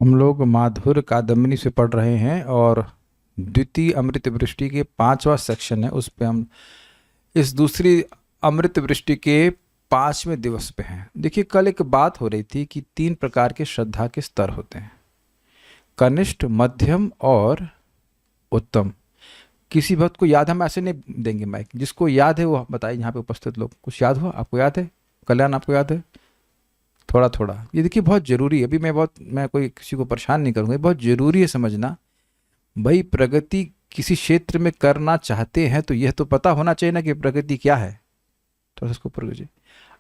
हम लोग माधुर्य कादम्बिनी से पढ़ रहे हैं और द्वितीय अमृत वृष्टि के 5वां सेक्शन है। उस पे हम इस दूसरी अमृत वृष्टि के 5वें दिवस पे हैं। देखिए, कल एक बात हो रही थी कि 3 प्रकार के श्रद्धा के स्तर होते हैं, कनिष्ठ, मध्यम और उत्तम। किसी भक्त को याद, हम ऐसे नहीं देंगे माइक, जिसको याद है वो बताइए। यहाँ पे उपस्थित लोग, कुछ याद हुआ? आपको याद है? कल्याण, आपको याद है? थोड़ा थोड़ा। ये देखिए, बहुत जरूरी है। अभी मैं कोई किसी को परेशान नहीं करूँगा, ये बहुत जरूरी है समझना। भाई, प्रगति किसी क्षेत्र में करना चाहते हैं तो यह तो पता होना चाहिए ना कि प्रगति क्या है। थोड़ा सा इसको ऊपर कीजिए।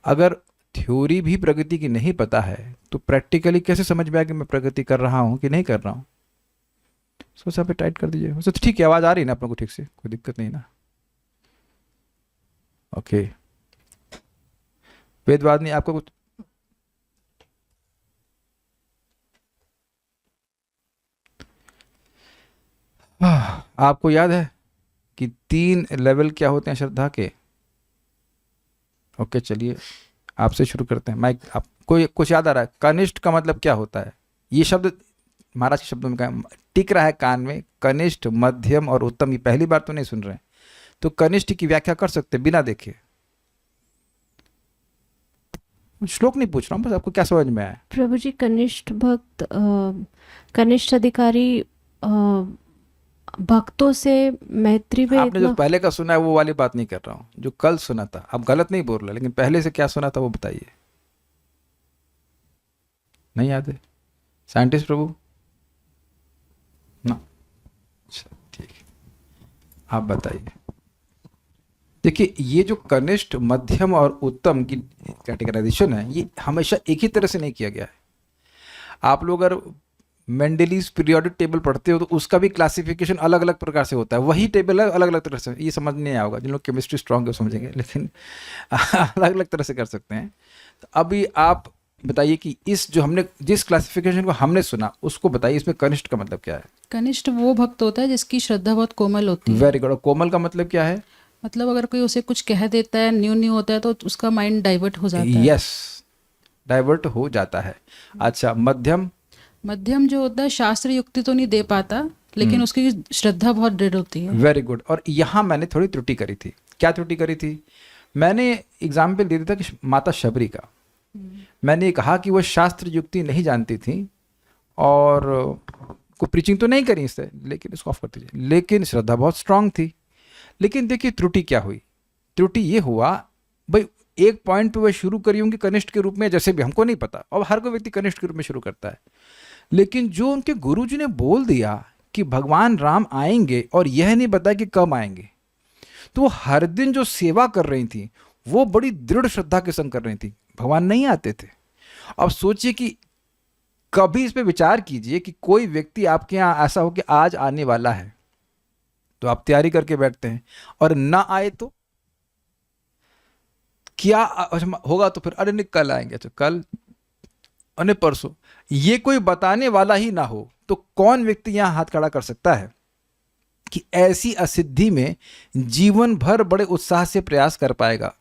अगर थ्योरी भी प्रगति की नहीं पता है तो प्रैक्टिकली कैसे समझ में आया कि मैं प्रगति कर रहा हूँ कि नहीं कर रहा हूँ? इसको सब पे टाइट कर दीजिए। वैसे तो ठीक है, आवाज़ आ रही है ना आप लोगों को ठीक से? कोई दिक्कत नहीं ना? ओके। वेदवाद नहीं आपको कुछ? आपको याद है कि 3 लेवल क्या होते हैं श्रद्धा के? ओके, चलिए आपसे शुरू करते हैं। माइक, आप कोई कुछ याद आ रहा है? कनिष्ठ का मतलब क्या होता है? ये शब्द महाराज के शब्दों में टिक रहा है कान में। कनिष्ठ, मध्यम और उत्तम, ये पहली बार तो नहीं सुन रहे हैं। तो कनिष्ठ की व्याख्या कर सकते हैं बिना देखे। श्लोक नहीं पूछ रहा हूँ, बस आपको क्या समझ में आया? प्रभु जी, कनिष्ठ भक्त, कनिष्ठ अधिकारी भक्तों से मैत्री में आपने जो इतना। पहले का सुना है वो वाली बात नहीं कर रहा हूँ, जो कल सुना था। आप गलत नहीं बोल रहे, लेकिन पहले से क्या सुना था वो बताइए। नहीं याद है? साइंटिस्ट प्रभु ना? अच्छा, ठीक है, आप बताइए। देखिए, ये जो कनिष्ठ, मध्यम और उत्तम की कैटेगराइजेशन है, ये हमेशा एक ही तरह से नहीं किया गया है। आप लोग अगर मेंडलीज पीरियोडिक टेबल पढ़ते हो तो उसका भी क्लासिफिकेशन अलग अलग प्रकार से होता है। वही टेबल है, अलग अलग तरह से। ये समझ नहीं आएगा, जिन लोग केमिस्ट्री स्ट्रांग है समझेंगे, लेकिन अलग अलग तरह से कर सकते हैं। तो अभी आप बताइए कि इस जो हमने जिस क्लासिफिकेशन को हमने सुना उसको बताइए, इसमें कनिष्ठ का मतलब क्या है? कनिष्ठ वो भक्त होता है जिसकी श्रद्धा बहुत कोमल होती है। Very good. और कोमल का मतलब क्या है? मतलब अगर कोई उसे कुछ कह देता है, न्यू न्यू होता है, तो उसका माइंड डाइवर्ट हो जाता है। यस, डाइवर्ट हो जाता है। अच्छा, मध्यम? मध्यम जो होता है शास्त्र युक्ति तो नहीं दे पाता, लेकिन उसकी श्रद्धा बहुत दृढ़ होती है। Very good. और यहाँ मैंने थोड़ी त्रुटि करी थी। क्या त्रुटि करी थी? मैंने एग्जाम्पल दे दिया था कि माता शबरी का। मैंने ये कहा कि वो शास्त्र युक्ति नहीं जानती थी और को प्रीचिंग तो नहीं करी इससे, लेकिन इसको ऑफ कर दीजिए, लेकिन श्रद्धा बहुत स्ट्रांग थी। लेकिन देखिए, त्रुटि क्या हुई? त्रुटि ये हुआ, भाई एक पॉइंट पे वह शुरू करी होंगी कनिष्ठ के रूप में, जैसे भी हमको नहीं पता, और हर कोई व्यक्ति कनिष्ठ के रूप में शुरू करता है। लेकिन जो उनके गुरुजी ने बोल दिया कि भगवान राम आएंगे और यह नहीं बताया कि कब आएंगे, तो वो हर दिन जो सेवा कर रही थी वो बड़ी दृढ़ श्रद्धा के संग कर रही थी। भगवान नहीं आते थे। अब सोचिए कि कभी इस पे विचार कीजिए कि कोई व्यक्ति आपके यहाँ ऐसा हो कि आज आने वाला है, तो आप तैयारी करके बैठते हैं, और ना आए तो क्या होगा? तो फिर अरे नहीं कल आएंगे, अच्छा कल, अरे परसों। ये कोई बताने वाला ही ना हो तो कौन व्यक्ति यहाँ हाथ खड़ा कर सकता है कि ऐसी असिद्धि में जीवन भर बड़े उत्साह से प्रयास कर पाएगा?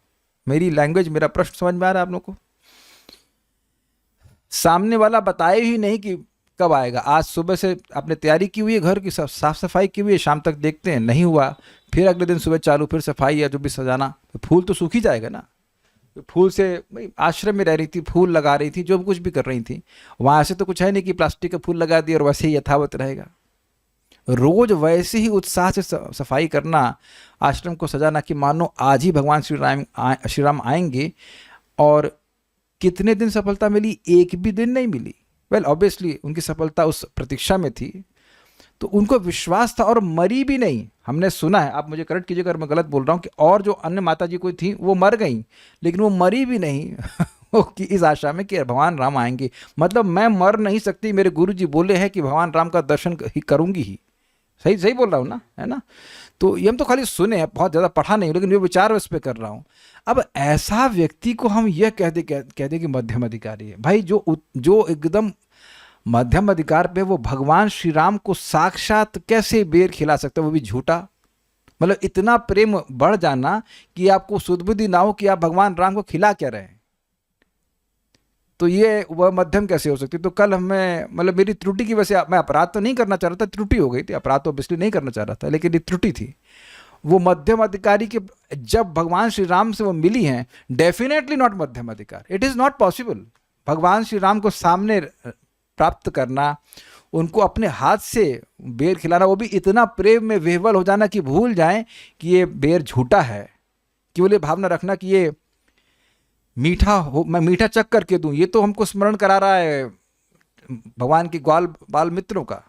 मेरी लैंग्वेज, मेरा प्रश्न समझ में आ रहा है आप लोगों को? सामने वाला बताए ही नहीं कि कब आएगा। आज सुबह से आपने तैयारी की हुई है, घर की साफ सफाई की हुई है, शाम तक देखते हैं नहीं हुआ, फिर अगले दिन सुबह चालू, फिर सफाई या जो भी सजाना, तो फूल तो सूख ही जाएगा ना। फूल से, भाई आश्रम में रह रही थी, फूल लगा रही थी, जो कुछ भी कर रही थी, वहां से तो कुछ है नहीं कि प्लास्टिक का फूल लगा दिया और वैसे ही यथावत रहेगा। रोज वैसे ही उत्साह से सफाई करना, आश्रम को सजाना कि मानो आज ही भगवान श्री राम आएंगे। और कितने दिन सफलता मिली? एक भी दिन नहीं मिली। वेल, ऑब्वियसली उनकी सफलता उस प्रतीक्षा में थी, तो उनको विश्वास था और मरी भी नहीं। हमने सुना है, आप मुझे करेक्ट कीजिएगा अगर मैं गलत बोल रहा हूँ, कि और जो अन्य माता जी कोई थी वो मर गई, लेकिन वो मरी भी नहीं वो कि इस आशा में कि भगवान राम आएंगे। मतलब मैं मर नहीं सकती, मेरे गुरु जी बोले हैं कि भगवान राम का दर्शन ही करूंगी ही। सही सही बोल रहा हूँ ना, है ना? तो ये हम तो खाली सुने हैं, बहुत ज़्यादा पढ़ा नहीं, लेकिन ये विचार उस पर कर रहा हूँ। अब ऐसा व्यक्ति को हम यह कह दे कि मध्यम अधिकारी है। भाई, जो एकदम मध्यम अधिकार पे, वो भगवान श्री राम को साक्षात कैसे बेर खिला सकता है, वो भी झूठा? मतलब इतना प्रेम बढ़ जाना कि आपको सुध बुद्धि ना हो कि आप भगवान राम को खिला क्या रहे हैं। तो ये वह मध्यम कैसे हो सकती है? तो कल हमें मतलब मेरी त्रुटि की वजह से मैं अपराध तो नहीं करना चाह रहा था, त्रुटि हो गई थी, अपराध तो ऑब्वियसली नहीं करना चाह रहा था, लेकिन ये त्रुटि थी। वो मध्यम अधिकारी के जब भगवान श्री राम से वो मिली हैं, डेफिनेटली नॉट मध्यम अधिकार, इट इज़ नॉट पॉसिबल। भगवान श्री राम को सामने प्राप्त करना, उनको अपने हाथ से बेर खिलाना, वो भी इतना प्रेम में विह्वल हो जाना कि भूल जाएं कि ये बेर झूठा है, केवल ये भावना रखना कि ये मीठा हो, मैं मीठा चख करके दूं। ये तो हमको स्मरण करा रहा है भगवान के ग्वाल बाल मित्रों का।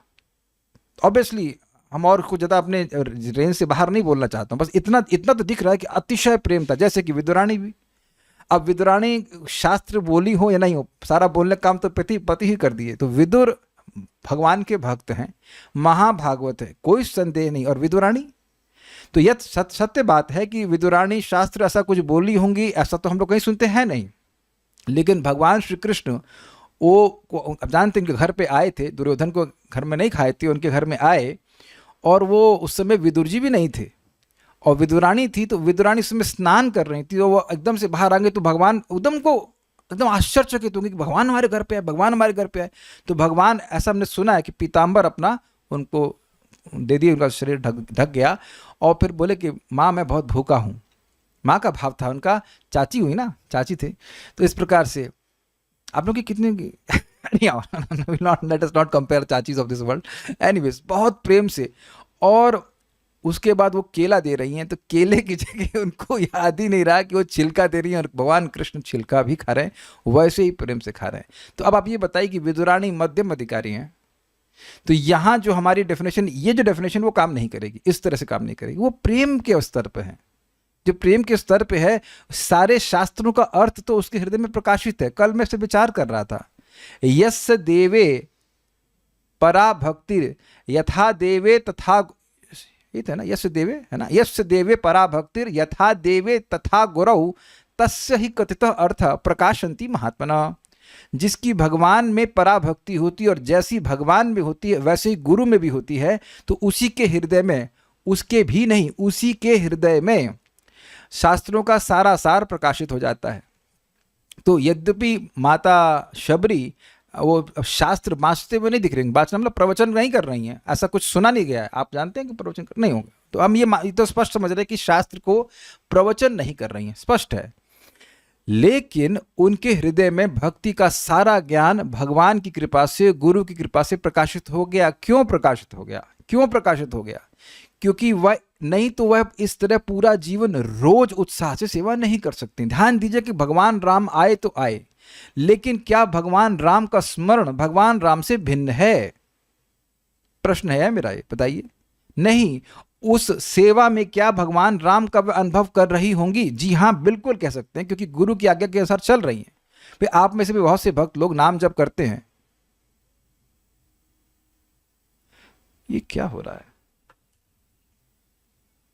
ऑब्वियसली हम और कुछ ज़्यादा अपने रेंज से बाहर नहीं बोलना चाहता हूँ, बस इतना तो दिख रहा है कि अतिशय प्रेम था। जैसे कि विदुरानी भी, अब विदुरानी शास्त्र बोली हो या नहीं हो, सारा बोलने का काम तो पति ही कर दिए। तो विदुर भगवान के भक्त हैं, महाभागवत है, कोई संदेह नहीं। और विदुरानी तो यह सत्य बात है कि विदुरानी शास्त्र ऐसा कुछ बोली होंगी, ऐसा तो हम लोग कहीं सुनते हैं नहीं। लेकिन भगवान श्री कृष्ण वो अब जानते हैं कि घर पे आए थे, दुर्योधन को घर में नहीं खाए थे, उनके घर में आए, और वो उस समय विदुर जी भी नहीं थे और विदुरानी थी। तो विदुरानी समय स्नान कर रही थी, तो वो एकदम से बाहर आ गए। तो भगवान एकदम आश्चर्यचकित होंगे कि भगवान हमारे घर पे आए, भगवान हमारे घर पे आए। तो भगवान, ऐसा हमने सुना है कि पीताम्बर अपना उनको दे दिए, उनका शरीर ढक गया, और फिर बोले कि माँ मैं बहुत भूखा हूँ। माँ का भाव था, उनका चाची हुई ना, चाची थे। तो इस प्रकार से आप लोग की कितने लेट अस नॉट कंपेयर चाचीज ऑफ दिस वर्ल्ड, एनीवेज बहुत प्रेम से। और उसके बाद वो केला दे रही हैं, तो केले की जगह उनको याद ही नहीं रहा कि वो छिलका दे रही हैं, और भगवान कृष्ण छिलका भी खा रहे हैं, वैसे ही प्रेम से खा रहे हैं। तो अब आप ये बताइए कि विदुरानी मध्यम अधिकारी हैं, तो यहाँ जो हमारी डेफिनेशन, ये जो डेफिनेशन वो काम नहीं करेगी, इस तरह से काम नहीं करेगी। वो प्रेम के स्तर पे है, जो प्रेम के स्तर पे है, सारे शास्त्रों का अर्थ तो उसके हृदय में प्रकाशित है। कल मैं से विचार कर रहा था, यस्य देवे परा भक्ति यथा देवे तथा, ये था ना, यस्य देवे है ना, यस्य देवे परा भक्तिर यथा देवे तथा गुरौ तस्य ही कथित अर्थ प्रकाशंति महात्मना। जिसकी भगवान में पराभक्ति होती है और जैसी भगवान में होती है वैसे ही गुरु में भी होती है, तो उसी के हृदय में, उसके भी नहीं, उसी के हृदय में शास्त्रों का सारा सार प्रकाशित हो जाता है। तो यद्यपि माता शबरी वो शास्त्र बाँचते हुए नहीं दिख रही, बाँचना मतलब प्रवचन नहीं कर रही हैं, ऐसा कुछ सुना नहीं गया है। आप जानते हैं कि प्रवचन नहीं होगा, तो हम ये तो स्पष्ट समझ रहे हैं कि शास्त्र को प्रवचन नहीं कर रही हैं, स्पष्ट है। लेकिन उनके हृदय में भक्ति का सारा ज्ञान भगवान की कृपा से, गुरु की कृपा से प्रकाशित हो गया। क्यों प्रकाशित हो गया? क्यों प्रकाशित हो गया? क्योंकि वह नहीं तो वह इस तरह पूरा जीवन रोज उत्साह से सेवा नहीं कर सकती। ध्यान दीजिए कि भगवान राम आए तो आए, लेकिन क्या भगवान राम का स्मरण भगवान राम से भिन्न है? प्रश्न है मेरा, ये बताइए। नहीं। उस सेवा में क्या भगवान राम का अनुभव कर रही होंगी? जी हाँ, बिल्कुल कह सकते हैं, क्योंकि गुरु की आज्ञा के अनुसार चल रही हैं। फिर आप में से भी बहुत से भक्त लोग नाम जप करते हैं। ये क्या हो रहा है?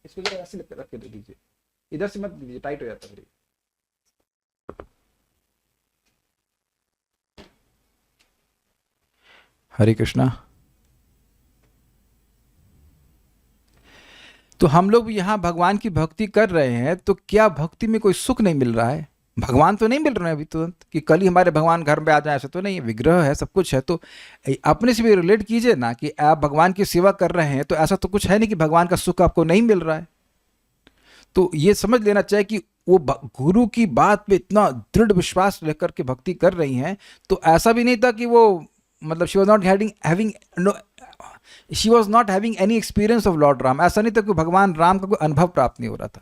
इसको जरा ऐसे रख के दे दीजिए, इधर से मत दीजिए, टाइट हो जाता है। हरे कृष्णा। तो हम लोग भी यहाँ भगवान की भक्ति कर रहे हैं, तो क्या भक्ति में कोई सुख नहीं मिल रहा है? भगवान तो नहीं मिल रहे हैं अभी तुरंत कि कल ही हमारे भगवान घर में आ जाए, ऐसा तो नहीं है। विग्रह है, सब कुछ है, तो अपने से भी रिलेट कीजिए ना कि आप भगवान की सेवा कर रहे हैं, तो ऐसा तो कुछ है नहीं कि भगवान का सुख आपको नहीं मिल रहा है। तो ये समझ लेना चाहिए कि वो गुरु की बात पे इतना दृढ़ विश्वास लेकर के भक्ति कर रही हैं, तो ऐसा भी नहीं था कि वो मतलब she was not having any experience of Lord Ram. ऐसा नहीं था कि भगवान राम का कोई अनुभव प्राप्त नहीं हो रहा था।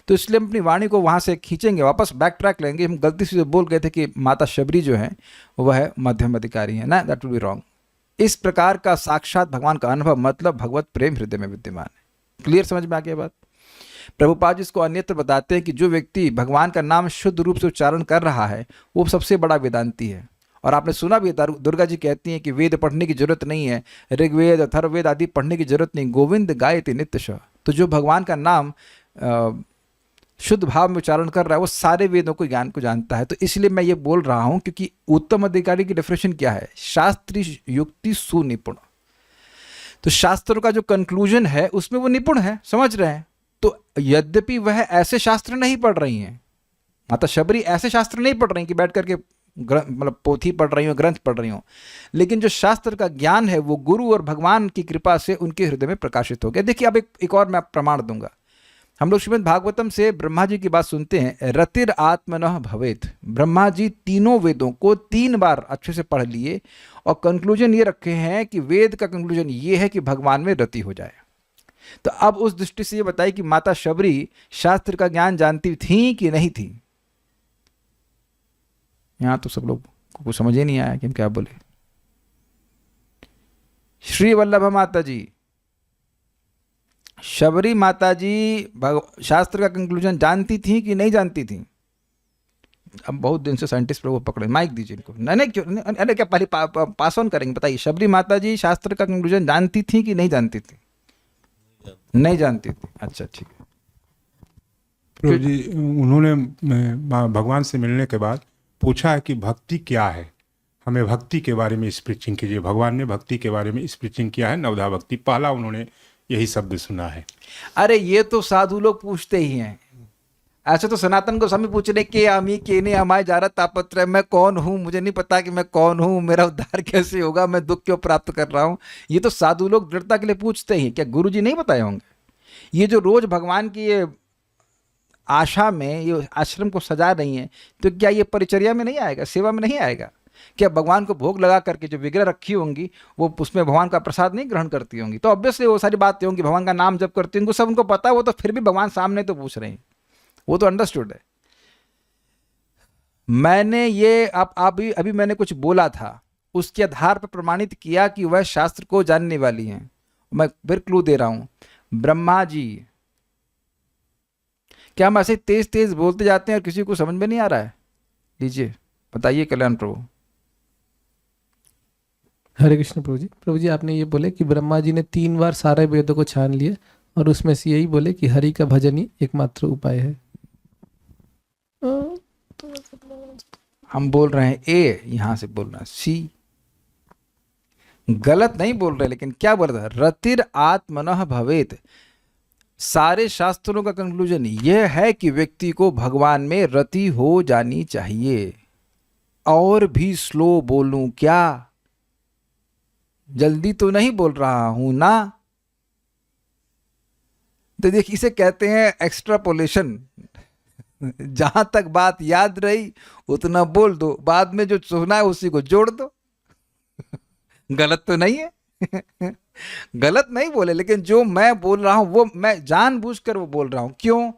तो इसलिए हम अपनी वाणी को वहाँ से खींचेंगे, वापस बैक ट्रैक लेंगे। हम गलती से जो बोल गए थे कि माता शबरी जो है वह मध्यम अधिकारी है ना, दैट विल बी रॉन्ग। इस प्रकार का साक्षात भगवान का अनुभव मतलब भगवत प्रेम हृदय में विद्यमान है। क्लियर समझ में आ गया बात? प्रभुपाद जी इसको अन्यत्र बताते हैं कि जो व्यक्ति भगवान का नाम शुद्ध रूप से उच्चारण कर रहा है वो सबसे बड़ा वेदांती है। और आपने सुना भी, दुर्गा जी कहती हैं कि वेद पढ़ने की जरूरत नहीं है, ऋग्वेद अथर्ववेद आदि पढ़ने की जरूरत नहीं, गोविंद गायति नित्यश। तो जो भगवान का नाम शुद्ध भाव में उच्चारण कर रहा है वो सारे वेदों को ज्ञान को जानता है। तो इसलिए मैं ये बोल रहा हूँ, क्योंकि उत्तम अधिकारी की डेफिनेशन क्या है? शास्त्री युक्ति सुनिपुण। तो शास्त्रों का जो कंक्लूजन है उसमें वो निपुण है, समझ रहे हैं। तो यद्यपि वह ऐसे शास्त्र नहीं पढ़ रही हैं, माता शबरी ऐसे शास्त्र नहीं पढ़ रही कि बैठ करके मतलब पोथी पढ़ रही हो, ग्रंथ पढ़ रही हो, लेकिन जो शास्त्र का ज्ञान है वो गुरु और भगवान की कृपा से उनके हृदय में प्रकाशित हो गया। देखिए अब एक और मैं प्रमाण दूंगा। हम लोग श्रीमद् भागवतम से ब्रह्मा जी की बात सुनते हैं, रतिर आत्मनः भवेत। ब्रह्मा जी तीनों वेदों को 3 बार अच्छे से पढ़ लिए और कंक्लूजन ये रखे हैं कि वेद का कंक्लूजन ये है कि भगवान में रति हो जाए। तो अब उस दृष्टि से ये बताइए कि माता शबरी शास्त्र का ज्ञान जानती थी कि नहीं थी? यहां तो सब लोग को कुछ समझ ही नहीं आया कि हम क्या बोले। श्री वल्लभ माता जी, शबरी माता जी शास्त्र का कंक्लूजन जानती थी कि नहीं जानती थी? अब बहुत दिन से साइंटिस्ट लोग पकड़े, माइक दीजिए इनको। नहीं क्यों, अरे क्या पहले पास ऑन करेंगे? बताइए, शबरी माता जी शास्त्र का कंक्लूजन जानती थी कि नहीं जानती थी? नहीं जानती थी। अच्छा ठीक है। प्रभु जी, उन्होंने भगवान से मिलने के बाद पूछा है कि भक्ति क्या है, हमें भक्ति के बारे में स्पिरिचिंग कीजिए। भगवान ने भक्ति के बारे में स्पिरिचिंग किया है, नवधा भक्ति। पहला उन्होंने यही शब्द सुना है। अरे ये तो साधु लोग पूछते ही हैं। ऐसे तो सनातन गोस्वामी पूछ रहे कि आमी केने हमारे जारा तापत्र, मैं कौन हूँ, मुझे नहीं पता कि मैं कौन हूँ, मेरा उद्धार कैसे होगा, मैं दुख क्यों प्राप्त कर रहा हूँ। ये तो साधु लोग दृढ़ता के लिए पूछते ही। क्या गुरु जी नहीं बताए होंगे? ये जो रोज भगवान की ये आशा में ये आश्रम को सजा रही हैं, तो क्या ये परिचर्या में नहीं आएगा, सेवा में नहीं आएगा? क्या भगवान को भोग लगा करके जो विग्रह रखी होंगी वो उसमें भगवान का प्रसाद नहीं ग्रहण करती होंगी? तो ऑब्वियसली वो सारी बातें होंगी, भगवान का नाम जप करती होंगी, सब उनको पता है। वो तो फिर भी भगवान सामने तो पूछ रहे हैं, वो तो अंडरस्टूड है। मैंने ये अभी मैंने कुछ बोला था, उसके आधार पर प्रमाणित किया कि वह शास्त्र को जानने वाली हैं। मैं फिर क्लू दे रहा हूं, ब्रह्मा जी। क्या हम ऐसे तेज तेज बोलते जाते हैं और किसी को समझ में नहीं आ रहा है? लीजिए बताइए कल्याण प्रभु। हरे कृष्ण प्रभु जी। प्रभु जी, आपने ये बोले कि ब्रह्मा जी ने 3 बार सारे वेदों को छान लिए और उसमें से यही बोले कि हरि का भजन ही एकमात्र उपाय है। हम बोल रहे हैं ए, यहां से बोल रहे हैं सी। गलत नहीं बोल रहे, लेकिन क्या बोल रहा है? रतिर आत्मनः भवेत। सारे शास्त्रों का कंक्लूजन यह है कि व्यक्ति को भगवान में रति हो जानी चाहिए। और भी स्लो बोलूं क्या? जल्दी तो नहीं बोल रहा हूं ना? तो देखिए, इसे कहते हैं एक्स्ट्रापोलेशन। जहां तक बात याद रही उतना बोल दो, बाद में जो सुना है उसी को जोड़ दो। गलत तो नहीं है। गलत नहीं बोले, लेकिन जो मैं बोल रहा हूं वो मैं जानबूझकर वो बोल रहा हूं। क्यों?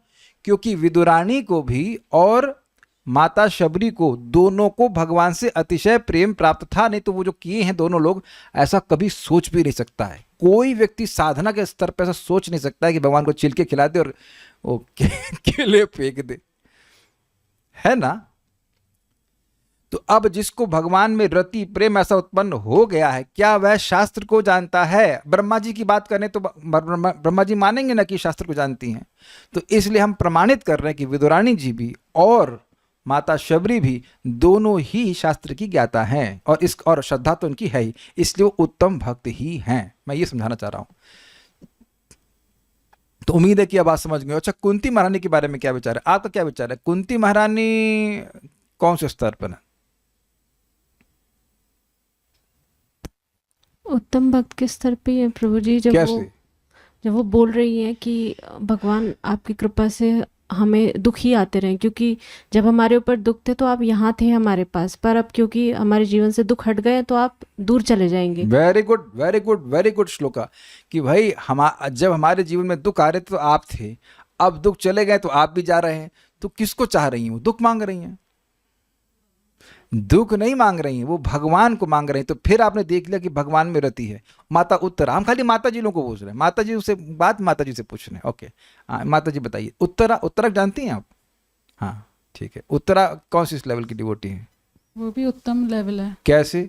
क्योंकि विदुरानी को भी और माता शबरी को, दोनों को भगवान से अतिशय प्रेम प्राप्त था। नहीं तो वो जो किए हैं दोनों लोग, ऐसा कभी सोच भी नहीं सकता है। कोई व्यक्ति साधना के स्तर पर ऐसा सोच नहीं सकता है कि भगवान को छिलके खिला दे और वो केले फेंक दे, है ना? तो अब जिसको भगवान में रति प्रेम ऐसा उत्पन्न हो गया है, क्या वह शास्त्र को जानता है? ब्रह्मा जी की बात करें तो ब्रह्मा जी मानेंगे ना कि शास्त्र को जानती हैं। तो इसलिए हम प्रमाणित कर रहे हैं कि विदुरानी जी भी और माता शबरी भी दोनों ही शास्त्र की ज्ञाता हैं, और श्रद्धा तो उनकी है ही, इसलिए वो उत्तम भक्त ही हैं। मैं ये समझाना चाह रहा हूं। तो उम्मीद है कि अब आप समझ गए। अच्छा, कुंती महारानी के बारे में क्या विचार है? आपका क्या विचार है? कुंती महारानी कौन से स्तर पर है? उत्तम भक्त के स्तर पे है प्रभु जी। जब वो बोल रही हैं कि भगवान आपकी कृपा से हमें दुख ही आते रहे, क्योंकि जब हमारे ऊपर दुख थे तो आप यहाँ थे हमारे पास, पर अब क्योंकि हमारे जीवन से दुख हट गए तो आप दूर चले जाएंगे। Very good, very good, very good shloka. कि भाई जब हमारे जीवन में दुख आ रहे थे तो आप थे, अब दुख चले गए तो आप भी जा रहे हैं। तो किसको चाह रही हैं? वो दुख मांग रही हैं, दुख नहीं मांग रही हैं, वो भगवान को मांग रही हैं। तो फिर आपने देख लिया कि भगवान में रति है। माता उत्तरा, हम खाली माता जी लोगों को पूछ रहे हैं, माता जी से बात माता जी से पूछ रहे हैं। ओके, माता जी बताइए, उत्तरा जानती हैं आप? हाँ ठीक है। उत्तरा कौन सी लेवल की डिवोटी है? वो भी उत्तम लेवल है। कैसे?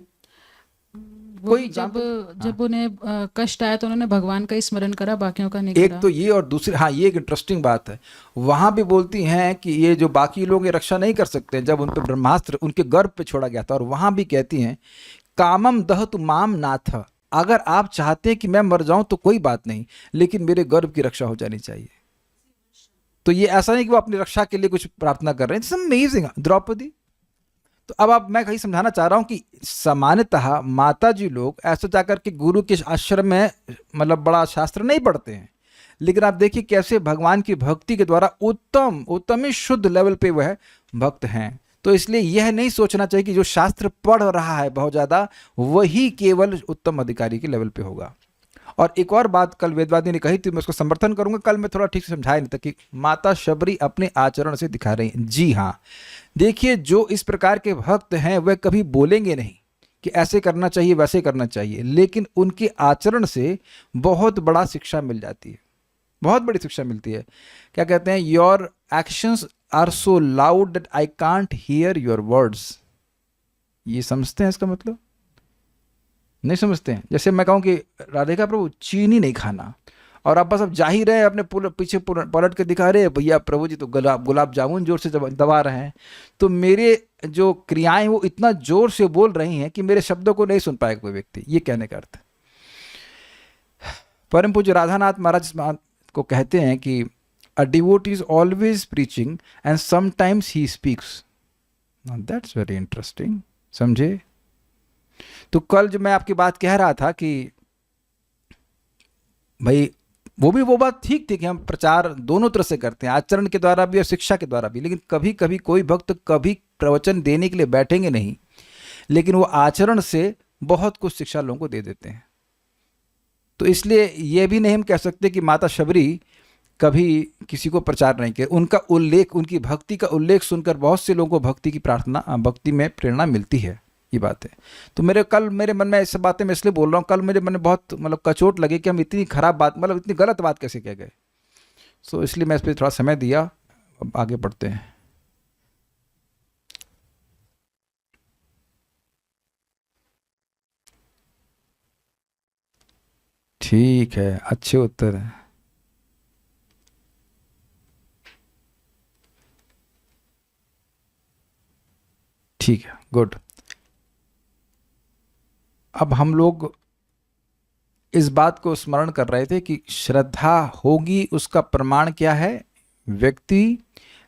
कोई जब उन्हें कष्ट आया तो उन्होंने भगवान का ही स्मरण करा, बाकियों का नहीं करा। एक तो ये, और दूसरी, हाँ ये एक इंटरेस्टिंग बात है, वहां भी बोलती हैं कि ये जो बाकी लोग ये रक्षा नहीं कर सकते, जब उन पर ब्रह्मास्त्र उनके गर्भ पे छोड़ा गया था। और वहां भी कहती हैं, कामम दहतु माम नाथ, अगर आप चाहते हैं कि मैं मर जाऊं तो कोई बात नहीं, लेकिन मेरे गर्भ की रक्षा हो जानी चाहिए। तो ये ऐसा नहीं कि वो अपनी रक्षा के लिए कुछ प्रार्थना कर रहे हैं। It's amazing. द्रौपदी, तो अब आप मैं कहीं समझाना चाह रहा हूँ कि सामान्यतः माता जी लोग ऐसा जाकर के गुरु के आश्रम में मतलब बड़ा शास्त्र नहीं पढ़ते हैं, लेकिन आप देखिए कैसे भगवान की भक्ति के द्वारा उत्तम ही शुद्ध लेवल पे वह भक्त हैं। तो इसलिए यह नहीं सोचना चाहिए कि जो शास्त्र पढ़ रहा है बहुत ज़्यादा वही केवल उत्तम अधिकारी के लेवल पे होगा। और एक और बात कल वेदवादी ने कही थी, मैं उसको समर्थन करूंगा, कल मैं थोड़ा ठीक से समझाया नहीं था कि माता शबरी अपने आचरण से दिखा रही हैं। जी हाँ, देखिए जो इस प्रकार के भक्त हैं वह कभी बोलेंगे नहीं कि ऐसे करना चाहिए वैसे करना चाहिए, लेकिन उनके आचरण से बहुत बड़ा शिक्षा मिल जाती है, बहुत बड़ी शिक्षा मिलती है। क्या कहते हैं, your actions are so loud that I can't hear your words. ये समझते हैं इसका मतलब? नहीं समझते हैं। जैसे मैं कहूँ कि राधिका प्रभु चीनी नहीं खाना, और आप बस अब जा ही रहे हैं, अपने पीछे पलट के दिखा रहे हैं भैया प्रभु जी तो गुलाब जामुन जोर से दबा रहे हैं, तो मेरे जो क्रियाएं वो इतना जोर से बोल रही हैं कि मेरे शब्दों को नहीं सुन पाएगा कोई व्यक्ति। ये कहने का अर्थ है। परम पूज्य राधानाथ महाराज को कहते हैं कि a devotee is always preaching and sometimes he speaks. That's very interesting. समझे? तो कल जो मैं आपकी बात कह रहा था कि भाई वो बात ठीक थी कि हम प्रचार दोनों तरह से करते हैं, आचरण के द्वारा भी और शिक्षा के द्वारा भी, लेकिन कभी कभी कोई भक्त कभी प्रवचन देने के लिए बैठेंगे नहीं, लेकिन वो आचरण से बहुत कुछ शिक्षा लोगों को दे देते हैं। तो इसलिए ये भी नहीं हम कह सकते कि माता शबरी कभी किसी को प्रचार नहीं किया। उनका उल्लेख, उनकी भक्ति का उल्लेख सुनकर बहुत से लोगों को भक्ति में प्रेरणा मिलती है। ये बात है। तो मेरे मन में ऐसी बातें मैं इसलिए बोल रहा हूँ, कल मेरे मन में बहुत मतलब कचोट लगे कि हम इतनी खराब बात, मतलब इतनी गलत बात कैसे कह गए। सो इसलिए मैं इस पर थोड़ा समय दिया। अब आगे बढ़ते हैं। ठीक है, अच्छे उत्तर है। ठीक है, गुड। अब हम लोग इस बात को स्मरण कर रहे थे कि श्रद्धा होगी उसका प्रमाण क्या है? व्यक्ति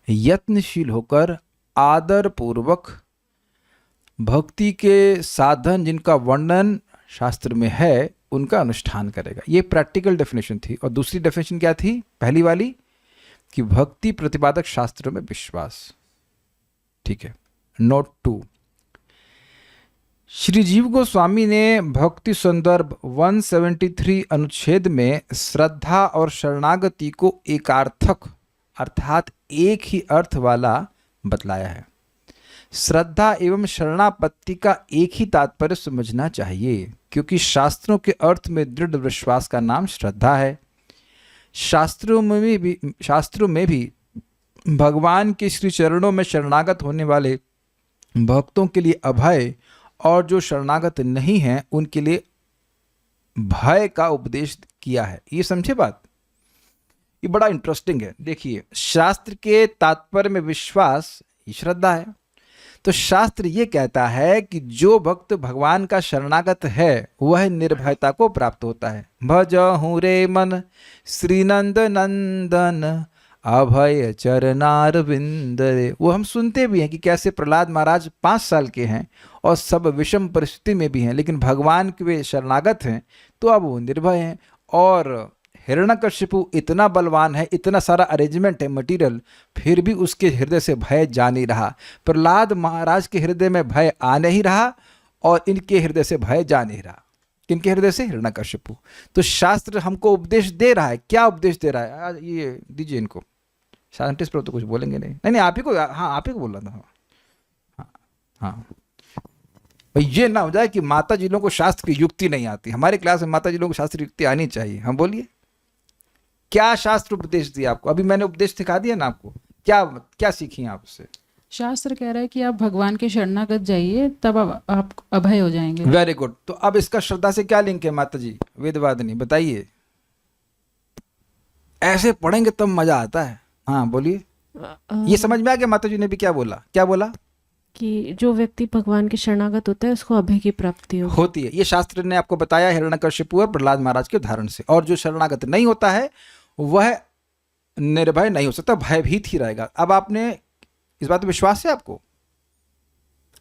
यत्नशील होकर आदर पूर्वक भक्ति के साधन जिनका वर्णन शास्त्र में है उनका अनुष्ठान करेगा। ये प्रैक्टिकल डेफिनेशन थी। और दूसरी डेफिनेशन क्या थी? पहली वाली कि भक्ति प्रतिपादक शास्त्रों में विश्वास। ठीक है। नोट 2, श्री जीव गोस्वामी ने भक्ति संदर्भ 173 अनुच्छेद में श्रद्धा और शरणागति को एकार्थक अर्थात एक ही अर्थ वाला बतलाया है। श्रद्धा एवं शरणापत्ति का एक ही तात्पर्य समझना चाहिए, क्योंकि शास्त्रों के अर्थ में दृढ़ विश्वास का नाम श्रद्धा है। शास्त्रों में भी भगवान के श्री चरणों में शरणागत होने वाले भक्तों के लिए अभय और जो शरणागत नहीं हैं उनके लिए भय का उपदेश किया है। ये समझे बात? ये बड़ा इंटरेस्टिंग है। देखिए, शास्त्र के तात्पर्य में विश्वास ये श्रद्धा है। तो शास्त्र ये कहता है कि जो भक्त भगवान का शरणागत है वह निर्भयता को प्राप्त होता है। भजहु रे मन श्रीनंद नंदन अभय चरणारविंद रे। वो हम सुनते भी हैं कि कैसे प्रहलाद महाराज 5 साल के हैं और सब विषम परिस्थिति में भी हैं, लेकिन भगवान के वे शरणागत हैं तो अब वो निर्भय हैं। और हिरण्यकशिपु इतना बलवान है, इतना सारा अरेंजमेंट है मटेरियल, फिर भी उसके हृदय से भय जा नहीं रहा। प्रहलाद महाराज के हृदय में भय आ नहीं रहा और इनके हृदय से भय जा नहीं रहा। किनके हृदय से? हिरण्यकशिपु। तो शास्त्र हमको उपदेश दे रहा है। क्या उपदेश दे रहा है? ये दीजिए इनको। साइंटिस्ट पर तो कुछ बोलेंगे नहीं, आप ही को, हाँ आप ही को बोल रहा था। हाँ भाई, ये ना हो जाए कि माता जी लोगों को शास्त्र की युक्ति नहीं आती। हमारे क्लास में माता जी लोगों को शास्त्र युक्ति आनी चाहिए। हम बोलिए, क्या शास्त्र उपदेश दिया आपको? अभी मैंने उपदेश सिखा दिया ना आपको। क्या सीखी आप उससे? शास्त्र कह रहा है कि आप भगवान के शरणागत जाइए, तब आप अभय हो जाएंगे। Very good. तो अब इसका श्रद्धा से क्या लिंक है माता जी वेदवादिनी, बताइए। ऐसे पढ़ेंगे तब मजा आता है। हाँ बोलिए। ये समझ में आ गया माता जी ने भी क्या बोला कि जो व्यक्ति भगवान के शरणागत होता है उसको अभय की प्राप्ति होती है। ये शास्त्र ने आपको बताया हिरण्यकशिपु और प्रहलाद महाराज के उदाहरण से। और जो शरणागत नहीं होता है वह निर्भय नहीं हो सकता, भयभीत ही रहेगा। अब आपने इस बात में विश्वास है आपको?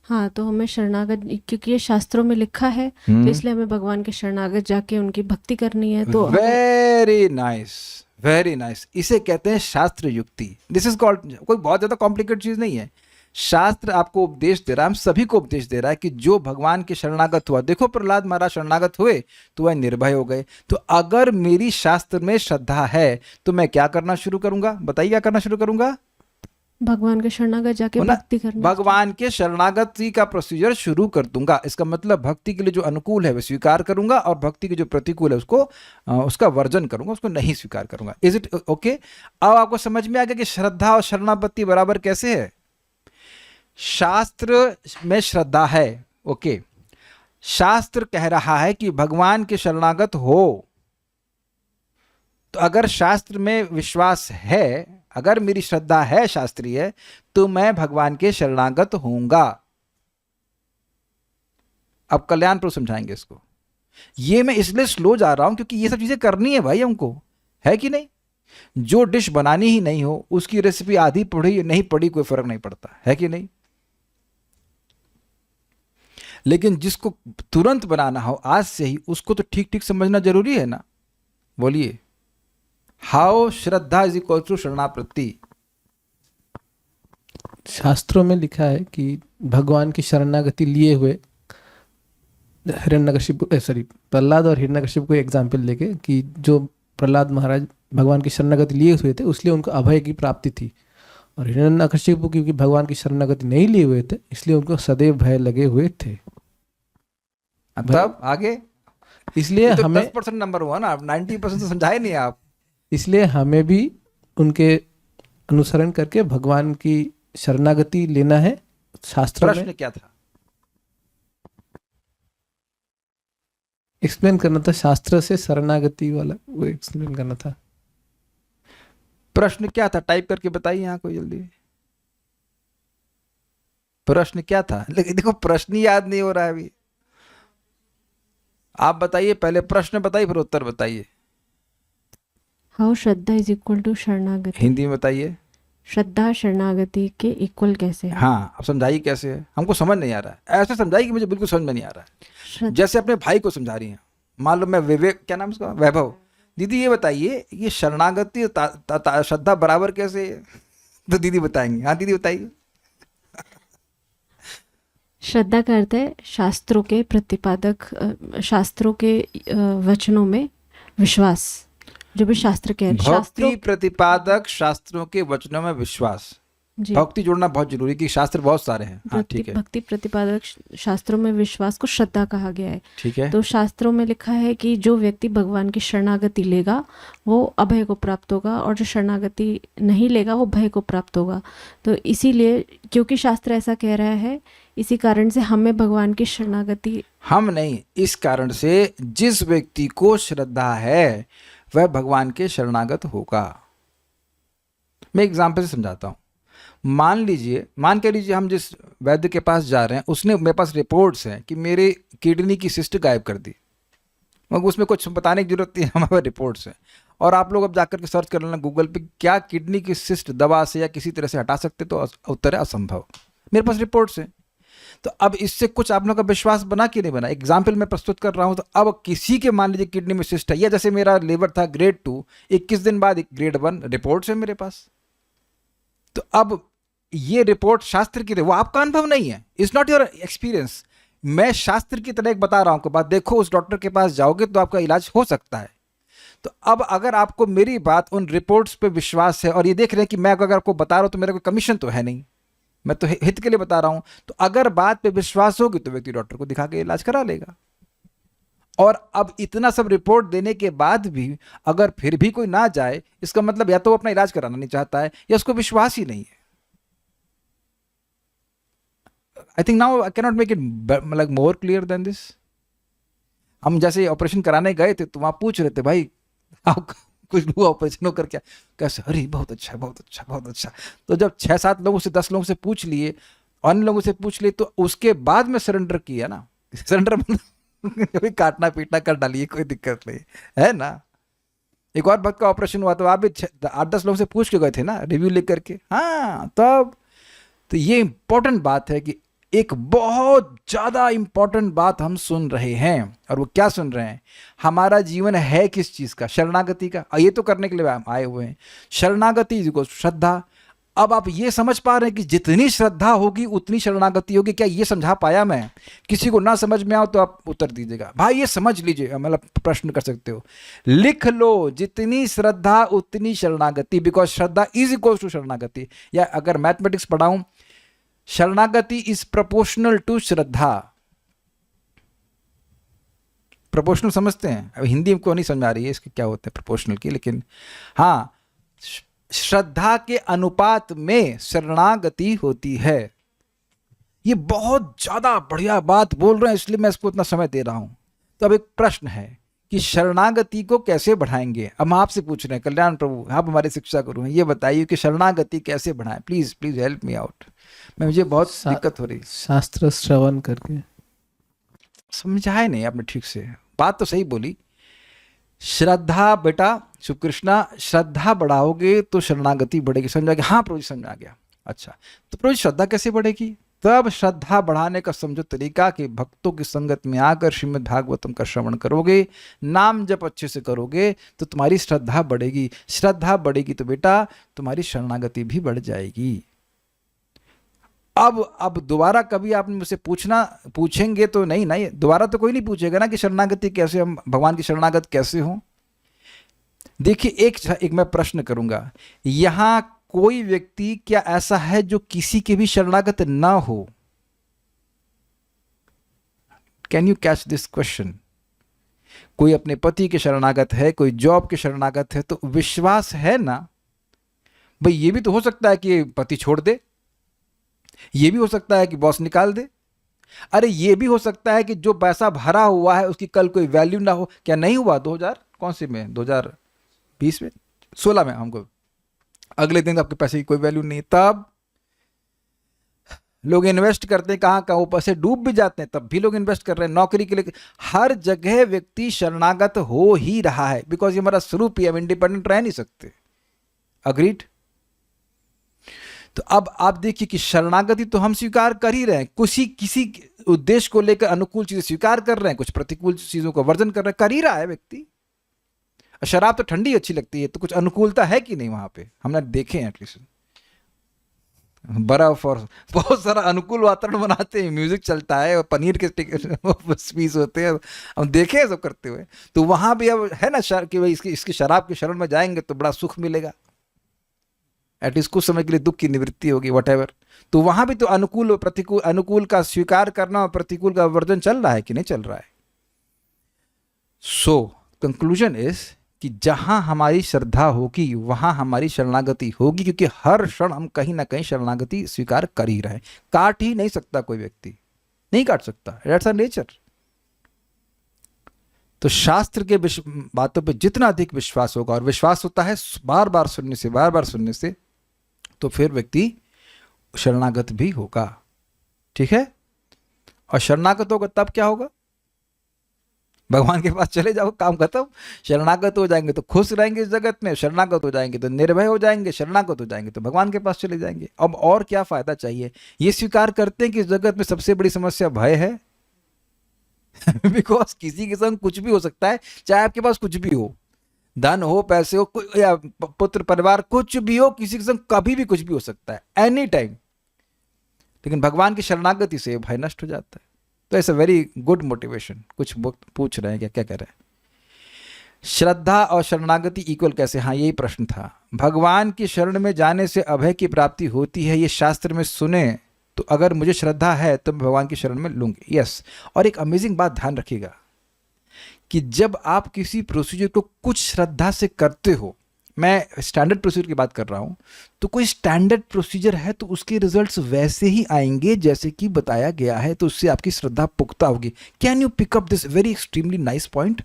हाँ, तो हमें शरणागत, क्योंकि ये शास्त्रों में लिखा है, तो इसलिए हमें भगवान के शरणागत जाके उनकी भक्ति करनी है। तो वेरी नाइस, वेरी नाइस। इसे कहते हैं शास्त्र युक्ति। दिस इज कॉल्ड, कोई बहुत ज्यादा कॉम्प्लिकेटेड चीज नहीं है। शास्त्र आपको उपदेश दे रहा है, हम सभी को उपदेश दे रहा है कि जो भगवान के शरणागत हुआ, देखो प्रहलाद महाराज शरणागत हुए तो वह निर्भय हो गए। तो अगर मेरी शास्त्र में श्रद्धा है तो मैं क्या करना शुरू करूंगा? बताइए, क्या करना शुरू करूंगा? भगवान के शरणागत जाके हो ना? भक्ति करना। भगवान के शरणागति का प्रोसीजर शुरू कर दूंगा। इसका मतलब भक्ति के लिए जो अनुकूल है वह स्वीकार करूंगा, और भक्ति के जो प्रतिकूल है उसको उसका वर्जन करूंगा, उसको नहीं स्वीकार करूंगा। Is it okay? अब आपको समझ में आ गया कि श्रद्धा और शरणागति बराबर कैसे है। शास्त्र में श्रद्धा है, ओके। शास्त्र कह रहा है कि भगवान के शरणागत हो, तो अगर शास्त्र में विश्वास है, अगर मेरी श्रद्धा है शास्त्रीय, तो मैं भगवान के शरणागत होऊंगा। अब कल्याण प्रभु समझाएंगे इसको। ये मैं इसलिए स्लो जा रहा हूं क्योंकि ये सब चीजें करनी है भाई हमको, है कि नहीं? जो डिश बनानी ही नहीं हो उसकी रेसिपी आधी पढ़ी नहीं पढ़ी कोई फर्क नहीं पड़ता, है कि नहीं? लेकिन जिसको तुरंत बनाना हो आज से ही, उसको तो ठीक ठीक समझना जरूरी है ना। बोलिए, हाउ श्रद्धा इज इक्वल टू शरणापत्ति। शास्त्रों में लिखा है कि भगवान की शरणागति लिए हुए प्रहलाद और हिरण्यकशिपु को एग्जाम्पल लेके, कि जो प्रहलाद महाराज भगवान की शरणागति लिए हुए थे इसलिए उनको अभय की प्राप्ति थी, और हिरण्यकशिपु क्योंकि भगवान की शरणागति नहीं लिए हुए थे इसलिए उनको सदैव भय लगे हुए थे। तब आगे इसलिए तो हमें 10% नंबर हुआ ना, 90% तो समझाए नहीं आप। इसलिए हमें भी उनके अनुसरण करके भगवान की शरणागति लेना है। शास्त्रों में प्रश्न क्या था? एक्सप्लेन करना था, शास्त्र से शरणागति वाला वो एक्सप्लेन करना था। प्रश्न क्या था? टाइप करके बताइए यहाँ कोई जल्दी। प्रश्न क्या था? लेकिन देखो प्रश्न ही याद नहीं हो रहा है अभी। आप बताइए, पहले प्रश्न बताइए फिर उत्तर बताइए। हाउ श्रद्धा इज इक्वल टू शरणागति। हिंदी में बताइए। श्रद्धा शरणागति के इक्वल कैसे है? हाँ, अब समझाइए कैसे है, हमको समझ नहीं आ रहा है। ऐसे समझाइए कि मुझे बिल्कुल समझ में नहीं आ रहा है। जैसे अपने भाई को समझा रही हैं। मान लो मैं विवेक, क्या नाम उसका, वैभव, दीदी ये बताइए ये शरणागति श्रद्धा बराबर कैसे है? तो दीदी बताएंगे। हाँ दीदी बताइए। श्रद्धा का अर्थ है शास्त्रों के प्रतिपादक, शास्त्रों के वचनों में विश्वास, जो भी शास्त्र कह रहे हैं। भक्ति प्रतिपादक शास्त्रों के वचनों में विश्वास। जी, भक्ति जोड़ना बहुत जरूरी है कि शास्त्र बहुत सारे हैं। हाँ ठीक है, भक्ति प्रतिपादक शास्त्रों में विश्वास को श्रद्धा कहा गया है। ठीक है। तो शास्त्रों में लिखा है कि जो व्यक्ति भगवान की शरणागति लेगा वो अभय को प्राप्त होगा, और जो शरणागति नहीं लेगा वो भय को प्राप्त होगा। तो इसीलिए क्योंकि शास्त्र ऐसा कह रहा है, इसी कारण से हमें भगवान की शरणागति, हम नहीं, इस कारण से जिस व्यक्ति को श्रद्धा है वह भगवान के शरणागत होगा। मैं एग्जाम्पल से समझाता हूँ। मान के लीजिए हम जिस वैद्य के पास जा रहे हैं उसने मेरे पास रिपोर्ट्स हैं कि मेरे किडनी की सिस्ट गायब कर दी, मगर उसमें कुछ बताने की जरूरत नहीं, हमारे रिपोर्ट्स हैं। और आप लोग अब जाकर के सर्च कर लेना गूगल पे, क्या किडनी की सिस्ट दवा से या किसी तरह से हटा सकते, तो उत्तर है असंभव। मेरे पास रिपोर्ट्स हैं। तो अब इससे कुछ आप लोगों का विश्वास बना कि नहीं बना? एग्जाम्पल मैं प्रस्तुत कर रहा हूं। तो अब किसी के मान लीजिए किडनी में सिस्ट है, या जैसे मेरा लीवर था ग्रेड 2, 21 दिन बाद ग्रेड 1 रिपोर्ट्स है मेरे पास। तो अब ये रिपोर्ट शास्त्र की, वो आपका अनुभव नहीं है, इट्स नॉट योर एक्सपीरियंस। मैं शास्त्र की तरह एक बता रहा हूं कि बात देखो, उस डॉक्टर के पास जाओगे तो आपका इलाज हो सकता है। तो अब अगर आपको मेरी बात उन रिपोर्ट्स पे विश्वास है, और ये देख रहे हैं कि मैं अगर आपको बता रहा हूं तो मेरा कोई कमीशन तो है नहीं, मैं तो हित के लिए बता रहा हूं, तो अगर बात पे विश्वास होगी तो व्यक्ति डॉक्टर को दिखा के इलाज करा लेगा। और अब इतना सब रिपोर्ट देने के बाद भी अगर फिर भी कोई ना जाए, इसका मतलब या तो वो अपना इलाज कराना नहीं चाहता है या उसको विश्वास ही नहीं है। I think now I cannot make it like more clear than this. हम जैसे ऑपरेशन कराने गए थे तो वहां पूछ रहे थे, भाई आप कुछ हुआ ऑपरेशन होकर क्या? कैसे? अरे बहुत अच्छा बहुत अच्छा बहुत अच्छा। तो जब 6-7 लोगों से 10 लोगों से पूछ लिए, अन्य लोगों से पूछ लिए, तो उसके बाद में सरेंडर किया ना। सरेंडर मतलब काटना पीटना कर डालिए, कोई दिक्कत नहीं है ना। एक और भक्त का ऑपरेशन हुआ तो आप भी 8-10 लोगों से पूछ के गए थे ना, रिव्यू लेकर के। हाँ तब तो ये इंपॉर्टेंट बात है कि एक बहुत ज़्यादा इम्पॉर्टेंट बात हम सुन रहे हैं, और वो क्या सुन रहे हैं? हमारा जीवन है किस चीज़ का? शरणागति का। और ये तो करने के लिए हम आए हुए हैं। शरणागति इज श्रद्धा। अब आप ये समझ पा रहे हैं कि जितनी श्रद्धा होगी उतनी शरणागति होगी। क्या ये समझा पाया मैं? किसी को ना समझ में आओ तो आप उत्तर दीजिएगा। भाई ये समझ लीजिए, मतलब प्रश्न कर सकते हो, लिख लो, जितनी श्रद्धा उतनी शरणागति, बिकॉज श्रद्धा इज इक्वल टू शरणागति। या अगर मैथमेटिक्स पढ़ाऊं, शरणागति इज प्रोपोर्शनल टू श्रद्धा। प्रोपोर्शनल समझते हैं? अब हिंदी को नहीं समझ आ रही है इसके क्या होता है प्रोपोर्शनल की, लेकिन हाँ, श्रद्धा के अनुपात में शरणागति होती है। ये बहुत ज्यादा बढ़िया बात बोल रहे हैं, इसलिए मैं इसको इतना समय दे रहा हूं। तो अब एक प्रश्न है कि शरणागति को कैसे बढ़ाएंगे? अब हम आपसे पूछ रहे हैं, कल्याण प्रभु, आप हमारे शिक्षा गुरु हैं, ये बताइए कि शरणागति कैसे बढ़ाएं? Please please help me out. मुझे बहुत दिक्कत हो रही। शास्त्र श्रवण करके। समझाए नहीं आपने ठीक से, बात तो सही बोली। श्रद्धा बेटा सुकृष्णा, श्रद्धा बढ़ाओगे तो शरणागति बढ़ेगी। समझ आ गया? हाँ प्रभु जी समझ आ गया। अच्छा, तो प्रभु जी श्रद्धा कैसे बढ़ेगी? तब श्रद्धा बढ़ाने का समझो तरीका कि भक्तों की संगत में आकर श्रीमद् भागवतम का श्रवण करोगे, नाम जप अच्छे से करोगे तो तुम्हारी श्रद्धा बढ़ेगी। श्रद्धा बढ़ेगी तो बेटा तुम्हारी शरणागति भी बढ़ जाएगी। अब दोबारा कभी आप मुझसे पूछेंगे तो नहीं ना, दोबारा तो कोई नहीं पूछेगा ना कि शरणागति कैसे, हम भगवान की शरणागत कैसे हो। देखिए एक मैं प्रश्न करूंगा, यहां कोई व्यक्ति क्या ऐसा है जो किसी के भी शरणागत ना हो? Can you catch this question? कोई अपने पति के शरणागत है, कोई जॉब के शरणागत है, तो विश्वास है ना भाई, ये भी तो हो सकता है कि पति छोड़ दे, ये भी हो सकता है कि बॉस निकाल दे, अरे ये भी हो सकता है कि जो पैसा भरा हुआ है उसकी कल कोई वैल्यू ना हो। क्या नहीं हुआ 2020 में 16 में हमको अगले दिन आपके पैसे की कोई वैल्यू नहीं, तब लोग इन्वेस्ट करते हैं, कहाँ वो पैसे डूब भी जाते हैं, तब भी लोग इन्वेस्ट कर रहे हैं नौकरी के लिए। हर जगह व्यक्ति शरणागत हो ही रहा है, बिकॉज ये हमारा स्वरूप ही, हम इंडिपेंडेंट रह नहीं सकते। अग्रीड? तो अब आप देखिए कि शरणागति तो हम स्वीकार कर ही रहे हैं, किसी उद्देश्य को लेकर अनुकूल चीजें स्वीकार कर रहे हैं, कुछ प्रतिकूल चीजों का वर्जन कर रहे हैं, कर ही रहा है व्यक्ति। शराब तो ठंडी अच्छी लगती है, तो कुछ अनुकूलता है कि नहीं वहां पे? हमने देखे हैं एटलीस्ट बर्फ और बहुत सारा अनुकूल वातावरण बनाते हैं, म्यूजिक चलता है और पनीर के पीस होते हैं, हम देखे हैं सब करते हुए। तो वहां भी अब है ना कि भाई इसकी शराब के शरण में जाएंगे तो बड़ा सुख मिलेगा, एटलीस्ट कुछ समय के लिए दुख की निवृत्ति होगी, व्हाटएवर। तो वहां भी तो अनुकूल और प्रतिकूल, अनुकूल का स्वीकार करना और प्रतिकूल का वर्जन चल रहा है कि नहीं चल रहा है? सो कंक्लूजन इज कि जहां हमारी श्रद्धा होगी वहां हमारी शरणागति होगी, क्योंकि हर क्षण हम कहीं ना कहीं शरणागति स्वीकार कर ही रहे हैं। काट ही नहीं सकता कोई व्यक्ति, नहीं काट सकता, दैट्स आवर नेचर। तो शास्त्र के बातों पे जितना अधिक विश्वास होगा, और विश्वास होता है बार बार सुनने से, तो फिर व्यक्ति शरणागत भी होगा। ठीक है? और शरणागत होगा तब क्या होगा? भगवान के पास चले जाओ, काम खत्म। शरणागत हो जाएंगे तो खुश रहेंगे इस जगत में, शरणागत हो जाएंगे तो निर्भय हो जाएंगे, शरणागत हो जाएंगे तो भगवान के पास चले जाएंगे। अब और क्या फायदा चाहिए? ये स्वीकार करते हैं कि इस जगत में सबसे बड़ी समस्या भय है बिकॉज किसी के संग कुछ भी हो सकता है, चाहे आपके पास कुछ भी हो, धन हो, पैसे हो, या पुत्र परिवार, कुछ भी हो, किसी के संग कभी भी कुछ भी हो सकता है, एनी टाइम। लेकिन भगवान की शरणागति से भय नष्ट हो जाता है। तो it's a very good motivation. कुछ पूछ रहे हैं क्या कह रहे हैं? श्रद्धा और शरणागति इक्वल कैसे? हाँ, यही प्रश्न था। भगवान की शरण में जाने से अभय की प्राप्ति होती है, ये शास्त्र में सुने, तो अगर मुझे श्रद्धा है तो मैं भगवान की शरण में लूंगी। यस। और एक अमेजिंग बात ध्यान रखिएगा कि जब आप किसी प्रोसीजर को कुछ श्रद्धा से करते हो, मैं स्टैंडर्ड प्रोसीजर की बात कर रहा हूं, तो कोई स्टैंडर्ड प्रोसीजर है तो उसके रिजल्ट्स वैसे ही आएंगे जैसे कि बताया गया है, तो उससे आपकी श्रद्धा पुख्ता होगी। Can you pick up this very extremely nice point?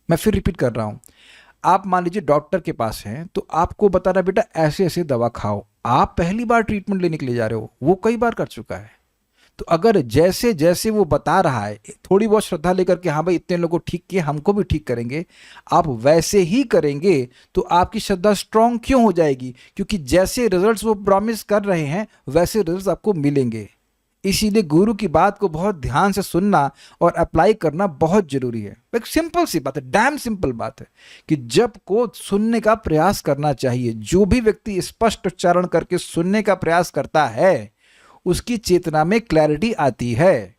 मैं फिर रिपीट कर रहा हूं। आप मान लीजिए डॉक्टर के पास हैं, तो आपको बता रहा है बेटा ऐसे ऐसे दवा खाओ, आप पहली बार ट्रीटमेंट लेने के लिए जा रहे हो, वो कई बार कर चुका है। तो अगर जैसे जैसे वो बता रहा है, थोड़ी बहुत श्रद्धा लेकर के हाँ भाई इतने लोगों को ठीक किए, हमको भी ठीक करेंगे, आप वैसे ही करेंगे, तो आपकी श्रद्धा स्ट्रांग क्यों हो जाएगी? क्योंकि जैसे रिजल्ट्स वो प्रॉमिस कर रहे हैं वैसे रिजल्ट्स आपको मिलेंगे। इसीलिए गुरु की बात को बहुत ध्यान से सुनना और अप्लाई करना बहुत जरूरी है। एक सिंपल सी बात है, डैम सिंपल बात है कि जप को सुनने का प्रयास करना चाहिए। जो भी व्यक्ति स्पष्ट उच्चारण करके सुनने का प्रयास करता है उसकी चेतना में क्लैरिटी आती है।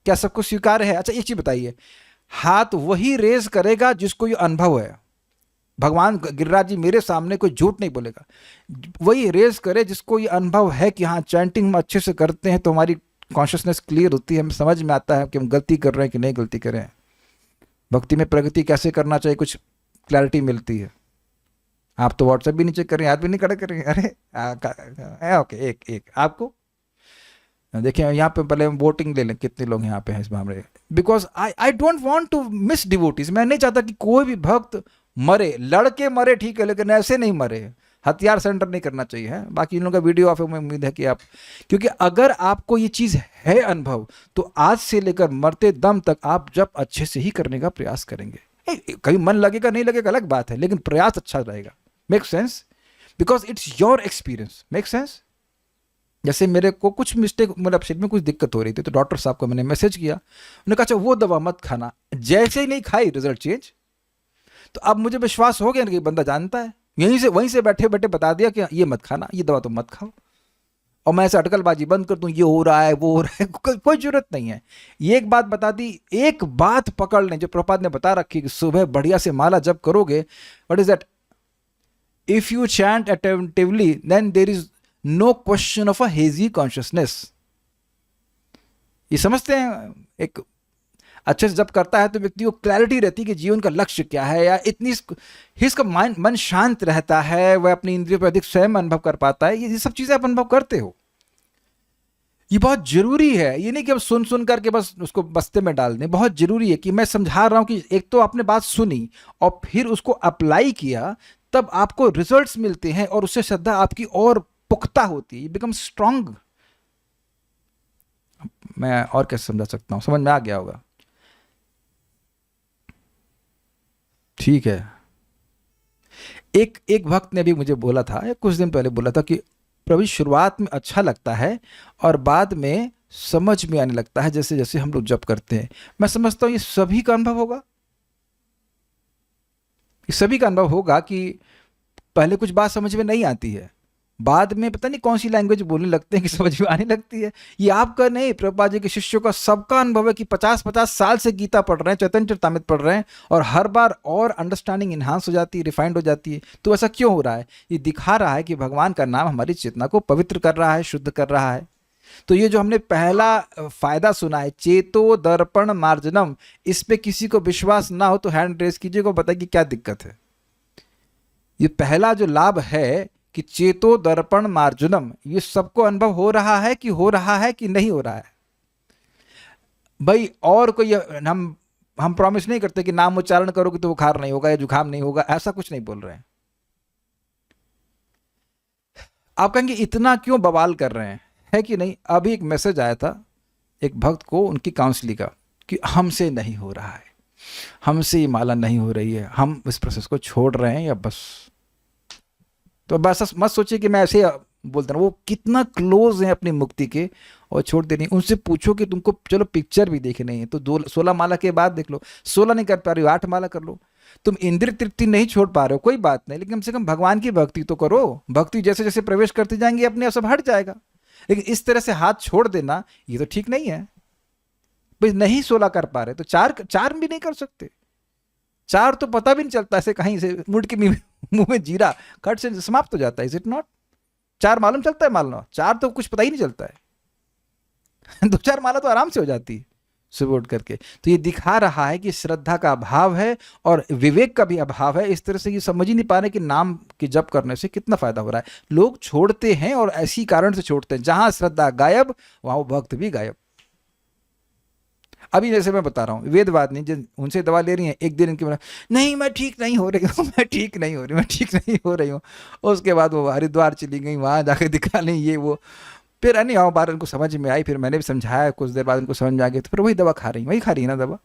क्या सबको स्वीकार है? अच्छा एक चीज बताइए, हाथ वही रेज करेगा जिसको ये अनुभव है। भगवान गिरिराज जी मेरे सामने कोई झूठ नहीं बोलेगा, वही रेज करे जिसको ये अनुभव है कि हाँ चैंटिंग हम अच्छे से करते हैं तो हमारी कॉन्शियसनेस क्लियर होती है, हमें समझ में आता है कि हम गलती कर रहे हैं कि नहीं गलती कर रहे हैं, भक्ति में प्रगति कैसे करना चाहिए, कुछ क्लैरिटी मिलती है। आप तो व्हाट्सएप भी नहीं चेक कर रहे हैं, हाथ भी नहीं खड़े कर रहे हैं। अरे ओके, एक आपको देखिए यहाँ पे पहले हम वोटिंग ले लें कितने लोग यहाँ पे हैं इस मामले। Because I don't want to miss devotees. मैं नहीं चाहता कि कोई भी भक्त मरे, लड़के मरे ठीक है लेकिन ऐसे नहीं मरे, हथियार सेंटर नहीं करना चाहिए है। बाकी इन लोगों का वीडियो आप, उम्मीद है कि आप, क्योंकि अगर आपको ये चीज़ है अनुभव तो आज से लेकर मरते दम तक आप जब अच्छे से ही करने का प्रयास करेंगे। कभी मन लगेगा नहीं लगेगा अलग बात है, लेकिन प्रयास अच्छा रहेगा। Make sense? Because it's your experience. Make sense? जैसे मेरे को कुछ मिस्टेक, मतलब शरीर में कुछ दिक्कत हो रही थी तो डॉक्टर साहब को मैंने मैसेज किया, उन्होंने कहा अच्छा वो दवा मत खाना, जैसे ही नहीं खाई रिजल्ट चेंज। तो अब मुझे विश्वास हो गया कि बंदा जानता है, वहीं से बैठे बैठे बता दिया कि ये मत खाना, ये दवा तो मत खाओ, और मैं ऐसे अटकलबाजी बंद कर दूं, ये हो रहा है वो हो रहा है, कोई जरूरत नहीं है। ये एक बात बता दी, एक बात पकड़ लें जो प्रभुपाद ने बता रखी कि सुबह बढ़िया से माला जब करोगे, what is that, if you chant attentively then there is no question of a hazy consciousness. ये समझते हैं? एक अच्छे से जब करता है तो व्यक्ति को क्लैरिटी रहती है कि जीवन का लक्ष्य क्या है, या इतनी इसका मन शांत रहता है, वह अपनी इंद्रियों पर अधिक स्वयं अनुभव कर पाता है। ये सब चीजें आप अनुभव करते हो, ये बहुत जरूरी है। ये नहीं कि अब सुन करके बस उसको बस्ते में डाल दें। बहुत जरूरी है कि मैं समझा रहा हूं कि एक तो आपने बात सुनी और फिर उसको अप्लाई किया, तब आपको रिजल्ट्स मिलते हैं और उससे श्रद्धा आपकी और पुख्ता होती है, बिकम स्ट्रांग। मैं और कैसे समझा सकता हूं, समझ में आ गया होगा? ठीक है। एक भक्त ने भी मुझे बोला था, कुछ दिन पहले बोला था कि प्रभु शुरुआत में अच्छा लगता है और बाद में समझ में आने लगता है जैसे जैसे हम लोग जप करते हैं। मैं समझता हूं ये सभी का अनुभव होगा, ये सभी का अनुभव होगा कि पहले कुछ बात समझ में नहीं आती है, बाद में पता नहीं कौन सी लैंग्वेज बोलने लगते हैं कि समझ में आने लगती है। ये आपका नहीं, प्रभुपाद जी के शिष्यों का सबका अनुभव है कि 50-50 साल से गीता पढ़ रहे हैं, चैतन्य चरितामृत पढ़ रहे हैं, और हर बार और अंडरस्टैंडिंग इन्हांस हो जाती है, रिफाइंड हो जाती है। तो ऐसा क्यों हो रहा है? ये दिखा रहा है कि भगवान का नाम हमारी चेतना को पवित्र कर रहा है, शुद्ध कर रहा है। तो ये जो हमने पहला फायदा सुना है, चेतो दर्पण मार्जनम, इस पे किसी को विश्वास ना हो तो हैंड रेज कीजिएगा, बताइए क्या दिक्कत है। ये पहला जो लाभ है कि चेतो दर्पण मार्जनम, ये सबको अनुभव हो रहा है कि नहीं हो रहा है भाई। और कोई हम प्रॉमिस नहीं करते कि नाम उच्चारण करोगे तो बुखार नहीं होगा या जुकाम नहीं होगा, ऐसा कुछ नहीं बोल रहे हैं। आप कहेंगे इतना क्यों बवाल कर रहे हैं, है कि नहीं? अभी एक मैसेज आया था एक भक्त को, उनकी काउंसलिंग का, कि हमसे नहीं हो रहा है, हमसे ये माला नहीं हो रही है, हम इस प्रोसेस को छोड़ रहे हैं या बस। तो बस मत सोचिए कि मैं ऐसे बोलता हूँ, वो कितना क्लोज है अपनी मुक्ति के और छोड़ दे नहीं। उनसे पूछो कि तुमको चलो पिक्चर भी देखी नहीं है तो 16 माला के बाद देख लो, 16 नहीं कर पा रहे हो 8 माला कर लो। तुम इंद्रिय तृप्ति नहीं छोड़ पा रहे हो, कोई बात नहीं, लेकिन कम से कम भगवान की भक्ति तो करो। भक्ति जैसे जैसे प्रवेश करते जाएंगे अपने आप सब हट जाएगा। लेकिन इस तरह से हाथ छोड़ देना ये तो ठीक नहीं है। भाई नहीं 16 कर पा रहे तो 4 भी नहीं कर सकते। 4 तो पता भी नहीं चलता, ऐसे कहीं से मुड़ के मुंह में जीरा खट से समाप्त हो जाता है। Is it not? 4 मालूम चलता है, मालूम 4 तो कुछ पता ही नहीं चलता है। 2-4 माला तो आराम से हो जाती है सुबह उठ करके। तो ये दिखा रहा है कि श्रद्धा का अभाव है और विवेक का भी अभाव है। इस तरह से ये समझ ही नहीं पा रहे कि नाम की जप करने से कितना फायदा हो रहा है। लोग छोड़ते हैं और ऐसी कारण से छोड़ते हैं, जहां श्रद्धा गायब वहां वो भक्त भी गायब। अभी जैसे मैं बता रहा हूँ, वेदवाद नहीं, जिन उनसे दवा ले रही हैं, एक दिन इनकी नहीं मैं ठीक नहीं हो रही हूँ, मैं ठीक नहीं हो रही हूँ। उसके बाद वो हरिद्वार चली गई, वहाँ जाके दिखा लें ये वो, फिर अन्य बार उनको समझ में आई, फिर मैंने भी समझाया, कुछ देर बाद उनको समझ में आ गया, तो फिर वही दवा खा रही है ना दवा।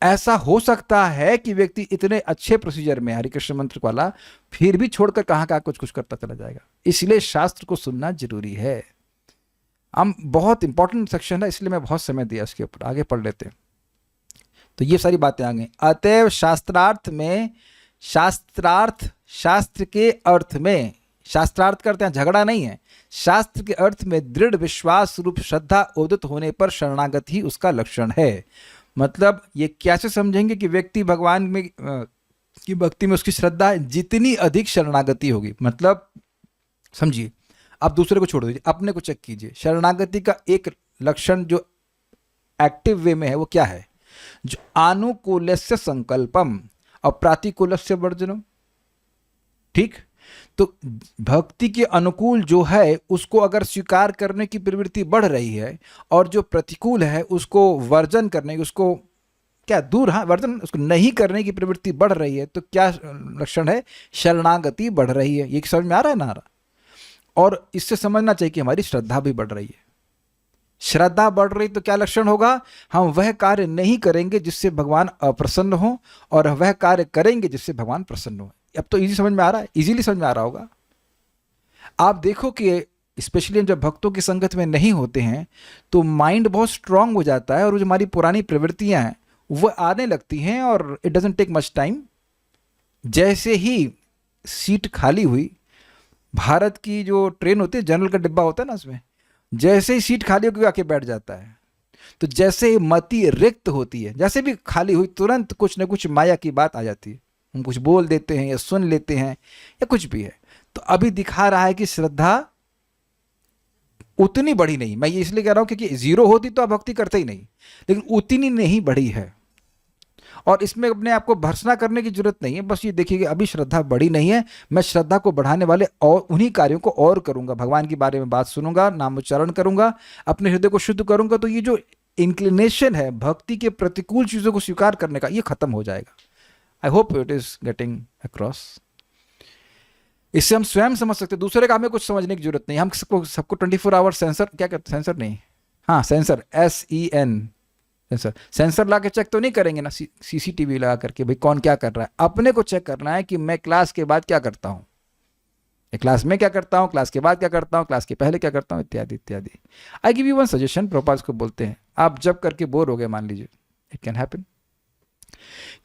ऐसा हो सकता है कि व्यक्ति इतने अच्छे प्रोसीजर में हरि कृष्ण मंत्र वाला फिर भी छोड़कर कहाँ कुछ करता चला जाएगा। इसलिए शास्त्र को सुनना जरूरी है। हम बहुत इंपॉर्टेंट सेक्शन है, इसलिए मैं बहुत समय दिया इसके ऊपर, आगे पढ़ लेते हैं। तो ये सारी बातें आ गई। अतएव शास्त्रार्थ में, शास्त्र के अर्थ में, शास्त्रार्थ करते हैं, झगड़ा नहीं है, शास्त्र के अर्थ में दृढ़ विश्वास रूप श्रद्धा उदित होने पर शरणागति ही उसका लक्षण है। मतलब ये कैसे समझेंगे कि व्यक्ति भगवान में की भक्ति में उसकी श्रद्धा है, जितनी अधिक शरणागति होगी। मतलब समझिए, आप दूसरे को छोड़ दीजिए, अपने को चेक कीजिए। शरणागति का एक लक्षण जो एक्टिव वे में है वो क्या है? जो अनुकूलस्य संकल्पम और प्रातिकूलस्य वर्जनम। ठीक, तो भक्ति के अनुकूल जो है उसको अगर स्वीकार करने की प्रवृत्ति बढ़ रही है, और जो प्रतिकूल है उसको वर्जन करने की, उसको क्या दूर, हाँ वर्जन, उसको नहीं करने की प्रवृत्ति बढ़ रही है, तो क्या लक्षण है? शरणागति बढ़ रही है। ये समझ में आ रहा है ना? आ रहा। और इससे समझना चाहिए कि हमारी श्रद्धा भी बढ़ रही है। श्रद्धा बढ़ रही तो क्या लक्षण होगा? हम वह कार्य नहीं करेंगे जिससे भगवान अप्रसन्न हो, और वह कार्य करेंगे जिससे भगवान प्रसन्न हो। अब तो इजी समझ में आ रहा है, इजीली समझ में आ रहा होगा। आप देखो कि स्पेशली जब भक्तों की संगत में नहीं होते हैं तो माइंड बहुत स्ट्रांग हो जाता है, और जो हमारी पुरानी प्रवृत्तियां हैं वो आने लगती हैं, और it doesn't take much time. जैसे ही सीट खाली हुई, भारत की जो ट्रेन होती है, जनरल का डिब्बा होता है ना, उसमें जैसे ही सीट खाली होकर आके बैठ जाता है, तो जैसे ही मति रिक्त होती है, जैसे भी खाली हुई, तुरंत कुछ न कुछ माया की बात आ जाती है। हम कुछ बोल देते हैं या सुन लेते हैं या कुछ भी है। तो अभी दिखा रहा है कि श्रद्धा उतनी बढ़ी नहीं। मैं ये इसलिए कह रहा हूं क्योंकि जीरो होती तो आप भक्ति करते ही नहीं, लेकिन उतनी नहीं बढ़ी है। और इसमें अपने आप को भर्सना करने की जरूरत नहीं है। बस ये देखिए कि अभी श्रद्धा बढ़ी नहीं है, मैं श्रद्धा को बढ़ाने वाले और उन्हीं कार्यों को और करूंगा। भगवान के बारे में बात सुनूंगा, नाम उच्चारण करूंगा, अपने हृदय को शुद्ध करूंगा, तो ये जो इंक्लिनेशन है भक्ति के प्रतिकूल चीजों को स्वीकार करने का, ये खत्म हो जाएगा। I hope it is getting across. इससे हम स्वयं समझ सकते हैं, दूसरे का हमें कुछ समझने की जरूरत नहीं। हम सबको 24 आवर सेंसर, क्या कहते हैं, सेंसर नहीं, हाँ सेंसर, SEN सेंसर ला के चेक तो नहीं करेंगे ना, CCTV लगा करके भाई कौन क्या कर रहा है। अपने को चेक करना है कि मैं क्लास के बाद क्या करता हूँ, क्लास में क्या करता हूँ, क्लास के बाद क्या करता हूँ, क्लास के पहले क्या करता हूँ, इत्यादि इत्यादि। I give you one suggestion, Prabhupada को बोलते हैं, आप जब करके बोर हो गए, मान लीजिए इट कैन हैपन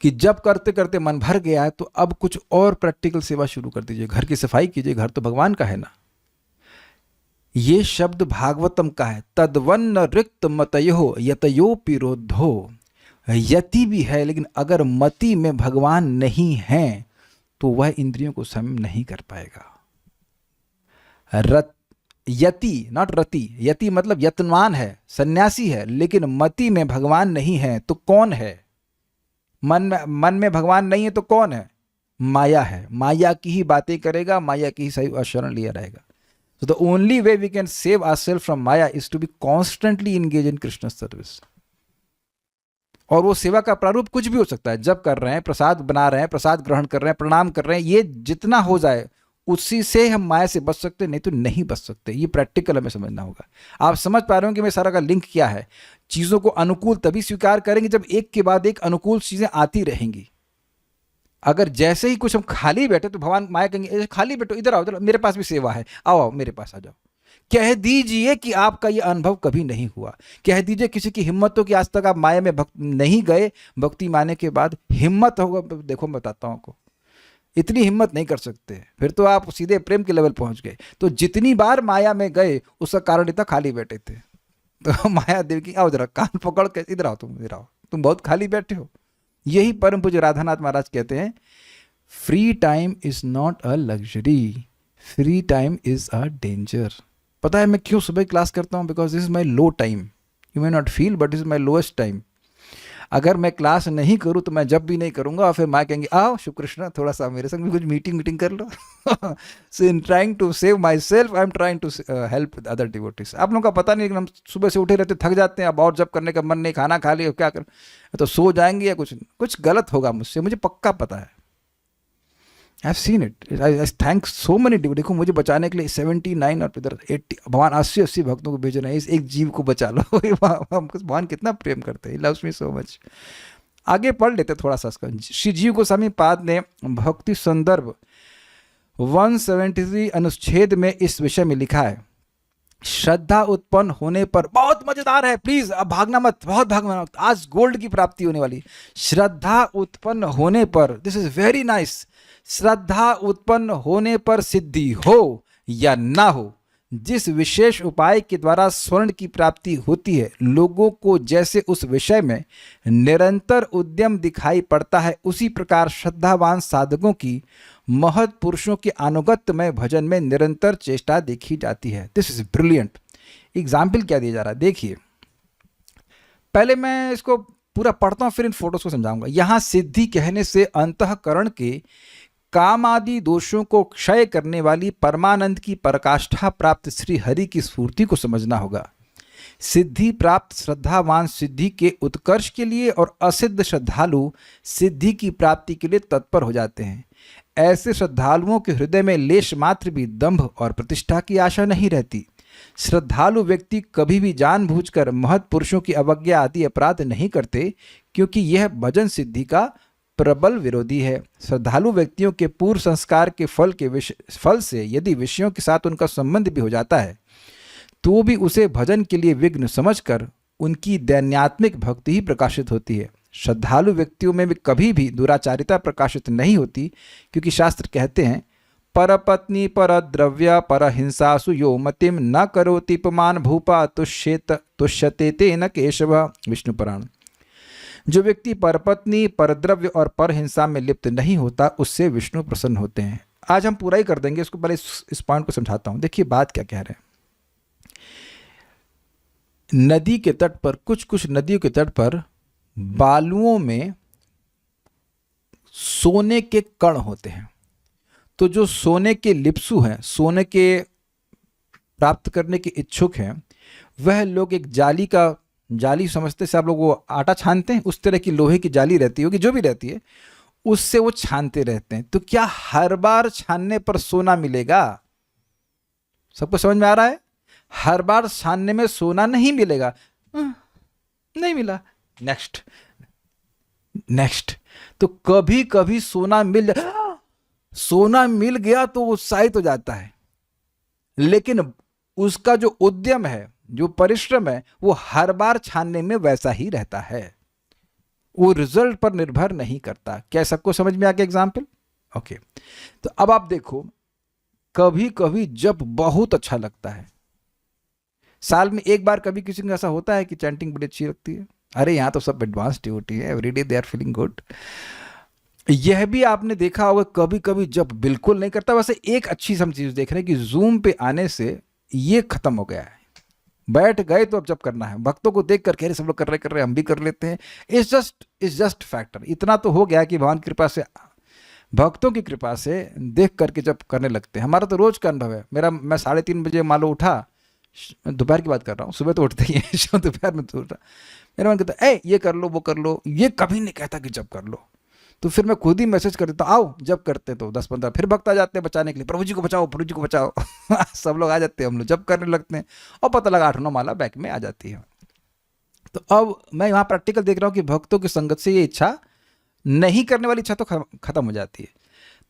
कि जब करते करते मन भर गया है, तो अब कुछ और प्रैक्टिकल सेवा शुरू कर दीजिए। घर की सफाई कीजिए, घर तो भगवान का है ना। ये शब्द भागवतम का है, तद्वन्न रिक्त मतयो यतयो पिरोधो। यति भी है, लेकिन अगर मति में भगवान नहीं है तो वह इंद्रियों को संयम नहीं कर पाएगा। यति नॉट रति, यति मतलब यत्नवान है, सन्यासी है, लेकिन मति में भगवान नहीं है तो कौन है? मन में भगवान नहीं है तो कौन है? माया है। माया की ही बातें करेगा, माया की ही सही शरण लिया रहेगा। So the only way we can save ourselves from Maya is to be constantly engaged in Krishna's service. और वो सेवा का प्रारूप कुछ भी हो सकता है। जब कर रहे हैं, प्रसाद बना रहे हैं, प्रसाद ग्रहण कर रहे हैं, प्रणाम कर रहे हैं, ये जितना हो जाए उसी से हम माया से बच सकते हैं, नहीं तो नहीं बच सकते। ये प्रैक्टिकल हमें समझना होगा। आप समझ पा रहे हो कि मैं सारा का लिंक क्या है? चीज़ों को अनुकूल तभी स्वीकार करेंगे जब एक के बाद एक अनुकूल चीज़ें आती रहेंगी। अगर जैसे ही कुछ हम खाली बैठे तो भगवान माया कहेंगे खाली बैठो, इधर आओ, इधर मेरे पास भी सेवा है, आओ आओ मेरे पास आ जाओ। कह दीजिए कि आपका ये अनुभव कभी नहीं हुआ। कह दीजिए किसी की हिम्मत हो कि आज तक आप माया में नहीं गए, भक्ति माने के बाद हिम्मत होगा। देखो मैं बताता हूँ आपको, इतनी हिम्मत नहीं कर सकते, फिर तो आप सीधे प्रेम के लेवल पहुंच गए। तो जितनी बार माया में गए उसका कारण इतना खाली बैठे थे। तो माया देवी की आओ जरा कान पकड़ के इधर आओ, तुम इधर आओ, तुम बहुत खाली बैठे हो। यही परम पूज्य राधानाथ महाराज कहते हैं, free time is not a luxury, free time is a danger. पता है मैं क्यों सुबह क्लास करता हूँ? Because this is my low time. You may not feel but is my lowest time. अगर मैं क्लास नहीं करूँ तो मैं जब भी नहीं करूँगा, और फिर माँ कहेंगे आओ शिव कृष्ण थोड़ा सा मेरे संग भी कुछ मीटिंग कर लो। So in trying to save my self I am trying to help other devotees. आप लोगों का पता नहीं, लेकिन हम सुबह से उठे रहते, थक जाते हैं, अब और जब करने का मन नहीं, खाना खा लिया क्या कर, तो सो जाएंगे या कुछ गलत होगा मुझसे, मुझे पक्का पता है। I have seen it. I thank so many devotees. देखो मुझे बचाने के लिए 79 और इधर 80 भगवान 80 भक्तों को भेज रहे हैं, इस एक जीव को बचा लो। हमको भगवान कितना प्रेम करते हैं, लव्स मी सो मच। आगे पढ़ लेते थोड़ा सा इसका। श्री जीव गोस्वामी पाद ने भक्ति संदर्भ 173 अनुच्छेद में इस विषय में लिखा है श्रद्धा उत्पन्न होने पर, बहुत मजेदार है, प्लीज अब भागना मत, बहुत भागना मत, आज गोल्ड की प्राप्ति होने वाली। श्रद्धा उत्पन्न होने पर, दिस इज वेरी नाइस, श्रद्धा उत्पन्न होने पर सिद्धि हो या ना हो, जिस विशेष उपाय के द्वारा स्वर्ण की प्राप्ति होती है, लोगों को जैसे उस विषय में निरंतर उद्यम दिखाई पड़ता है, उसी प्रकार श्रद्धावान साधकों की महत् पुरुषों के अनुगत्य में भजन में निरंतर चेष्टा देखी जाती है। This is brilliant. एग्जाम्पल क्या दिया जा रहा है, देखिए, पहले मैं इसको पूरा पढ़ता हूँ, फिर इन फोटोज को समझाऊंगा। यहाँ सिद्धि कहने से अंतःकरण के काम आदि दोषों को क्षय करने वाली परमानंद की पराकाष्ठा प्राप्त श्री हरि की स्फूर्ति को समझना होगा। सिद्धि प्राप्त श्रद्धावान सिद्धि के उत्कर्ष के लिए और असिद्ध श्रद्धालु सिद्धि की प्राप्ति के लिए तत्पर हो जाते हैं। ऐसे श्रद्धालुओं के हृदय में लेश मात्र भी दंभ और प्रतिष्ठा की आशा नहीं रहती। श्रद्धालु व्यक्ति कभी भी जानबूझकर महत् पुरुषों की अवज्ञा आदि अपराध नहीं करते, क्योंकि यह भजन सिद्धि का प्रबल विरोधी है। श्रद्धालु व्यक्तियों के पूर्व संस्कार के फल से यदि विषयों के साथ उनका संबंध भी हो जाता है, तो भी उसे भजन के लिए विघ्न समझकर उनकी दैन्यात्मिक भक्ति ही प्रकाशित होती है। श्रद्धालु व्यक्तियों में भी कभी भी दुराचारिता प्रकाशित नहीं होती, क्योंकि शास्त्र कहते हैं, परपत्नी परद्रव्य परहिंसासु यो मतिम न करोतिपमान भूपा तुष्यते तेन केशव। विष्णु पुराण। जो व्यक्ति परपत्नी परद्रव्य और परहिंसा में लिप्त नहीं होता, उससे विष्णु प्रसन्न होते हैं। आज हम पूरा ही कर देंगे इसको, पहले इस पॉइंट को समझाता हूं। देखिए बात क्या कह रहे हैं। नदी के तट पर, कुछ नदियों के तट पर बालुओं में सोने के कण होते हैं। तो जो सोने के लिप्सु हैं, सोने के प्राप्त करने के इच्छुक हैं, वह लोग एक जाली समझते से आप लोग वो आटा छानते हैं, उस तरह की लोहे की जाली रहती होगी, जो भी रहती है, उससे वो छानते रहते हैं। तो क्या हर बार छानने पर सोना मिलेगा? सबको समझ में आ रहा है? हर बार छानने में सोना नहीं मिलेगा। नहीं मिला, नेक्स्ट। तो कभी कभी सोना मिल गया तो उत्साहित हो जाता है, लेकिन उसका जो उद्यम है, जो परिश्रम है, वो हर बार छानने में वैसा ही रहता है, वो रिजल्ट पर निर्भर नहीं करता। क्या सबको समझ में आ गया एग्जाम्पल? ओके। तो अब आप देखो, कभी कभी जब बहुत अच्छा लगता है, साल में एक बार कभी किसी को ऐसा होता है कि चैंटिंग बड़ी अच्छी लगती है, अरे यहाँ तो सब एडवांस ड्यूटी है, every day they are feeling good. यह भी आपने देखा होगा कभी कभी जब बिल्कुल नहीं करता। वैसे एक अच्छी सम चीज देख रहे हैं कि जूम पे आने से ये खत्म हो गया है। बैठ गए तो अब जब करना है, भक्तों को देख कर कह रहे सब लोग कर रहे हम भी कर लेते हैं। It's just factor. इतना तो हो गया कि भगवान की कृपा से, भक्तों की कृपा से देख करके जब करने लगते हैं। हमारा तो रोज का अनुभव है। मैं 3:30 बजे मान लो उठा, दोपहर की बात कर रहा हूँ, सुबह तो उठते ही है, दोपहर में तो उठा, मेरा मन कहता है ये कर लो वो कर लो, ये कभी नहीं कहता कि जब कर लो। तो फिर मैं खुद ही मैसेज कर देता हूँ, आओ जब करते तो 10-15, फिर भक्त आ जाते हैं बचाने के लिए, प्रभु जी को बचाओ प्रभु जी को बचाओ। सब लोग आ जाते हैं, हम लोग जब करने लगते हैं और पता लगा 8-9 माला बैक में आ जाती है। तो अब मैं यहाँ प्रैक्टिकल देख रहा हूँ कि भक्तों की संगत से ये इच्छा, नहीं करने वाली इच्छा तो खत्म हो जाती है।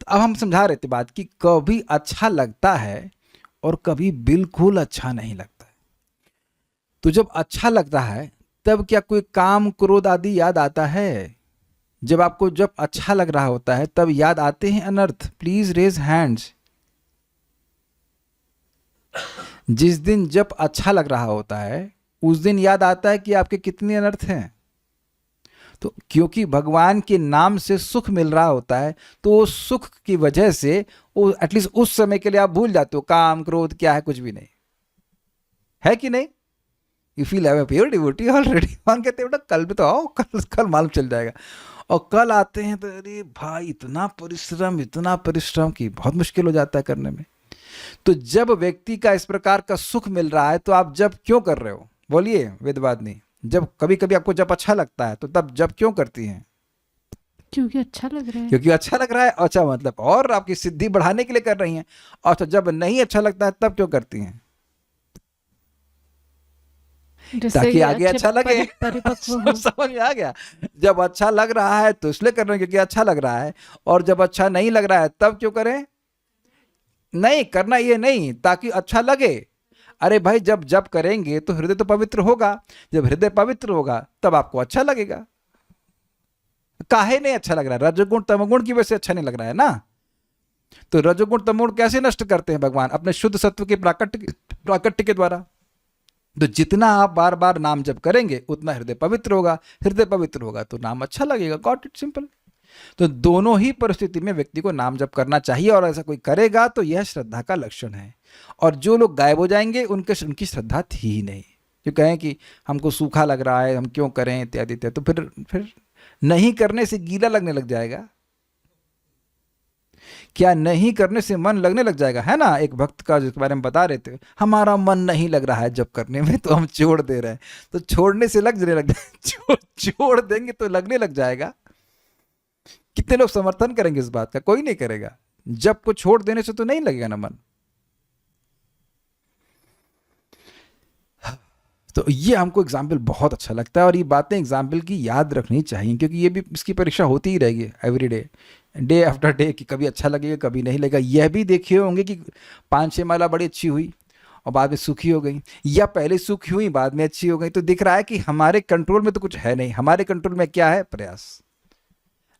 तो अब हम समझा रहे थे बात कि कभी अच्छा लगता है और कभी बिल्कुल अच्छा नहीं लगता है। तो जब अच्छा लगता है तब क्या कोई काम क्रोध आदि याद आता है? जब अच्छा लग रहा होता है तब याद आते हैं अनर्थ? Please raise hands. जिस दिन जब अच्छा लग रहा होता है उस दिन याद आता है कि आपके कितने अनर्थ हैं। तो क्योंकि भगवान के नाम से सुख मिल रहा होता है, तो सुख की वजह से वो एटलीस्ट उस समय के लिए आप भूल जाते हो काम क्रोध क्या है, कुछ भी नहीं है कि नहीं। You feel have a pure devotee already. भगवान कहते हैं बेटा कल भी तो आओ, कल मालूम चल जाएगा। और कल आते हैं तो अरे भाई इतना परिश्रम कि बहुत मुश्किल हो जाता है करने में। तो जब व्यक्ति का इस प्रकार का सुख मिल रहा है तो आप जब क्यों कर रहे हो? बोलिए वेदवादिनी। जब कभी कभी आपको जब अच्छा लगता है तो तब जब क्यों करती हैं? क्योंकि अच्छा लग रहा है। क्योंकि अच्छा लग रहा है। अच्छा, मतलब और आपकी सिद्धि बढ़ाने के लिए कर रही हैं। और जब नहीं अच्छा लगता है तब क्यों करती हैं? ताकि आगे अच्छा लगे। समझ में आ गया? जब अच्छा लग रहा है तो इसलिए कर रहे हैं क्योंकि अच्छा लग रहा है, और जब अच्छा नहीं लग रहा है तब क्यों करें? नहीं करना ये नहीं ताकि अच्छा लगे। अरे भाई, जब जब करेंगे तो हृदय तो पवित्र होगा, जब हृदय पवित्र होगा तब आपको अच्छा लगेगा। काहे नहीं अच्छा लग रहा है? रजोगुण तमोगुण की वजह से अच्छा नहीं लग रहा है ना। तो रजोगुण तमोगुण कैसे नष्ट करते हैं भगवान? अपने शुद्ध सत्व के प्राकट्य के द्वारा। तो जितना आप बार बार नाम जप करेंगे उतना हृदय पवित्र होगा, हृदय पवित्र होगा तो नाम अच्छा लगेगा। Got it, simple. तो दोनों ही परिस्थिति में व्यक्ति को नाम जप करना चाहिए, और ऐसा कोई करेगा तो यह श्रद्धा का लक्षण है। और जो लोग गायब हो जाएंगे उनकी श्रद्धा थी ही नहीं। जो कहें कि हमको सूखा लग रहा है, हम क्यों करें, इत्यादि इत्यादि, तो फिर नहीं करने से गीला लगने लग जाएगा क्या? नहीं करने से मन लगने लग जाएगा, है ना। एक भक्त का जिसके बारे में बता रहे थे, हमारा मन नहीं लग रहा है जब करने में, तो हम छोड़ दे रहे हैं। तो छोड़ने से लगने लग जाए, छोड़ देंगे तो लगने लग जाएगा। कितने लोग समर्थन करेंगे इस बात का? कोई नहीं करेगा। जब को छोड़ देने से तो नहीं लगेगा ना मन। तो ये हमको एग्जाम्पल बहुत अच्छा लगता है, और ये बातें एग्जाम्पल की याद रखनी चाहिए, क्योंकि ये भी इसकी परीक्षा होती ही रहेगी every day, day after day, कि कभी अच्छा लगेगा कभी नहीं लगेगा। यह भी देखे होंगे कि 5-6 माला बड़ी अच्छी हुई और बाद में सूखी हो गई, या पहले सूखी हुई बाद में अच्छी हो गई। तो दिख रहा है कि हमारे कंट्रोल में तो कुछ है नहीं। हमारे कंट्रोल में क्या है? प्रयास।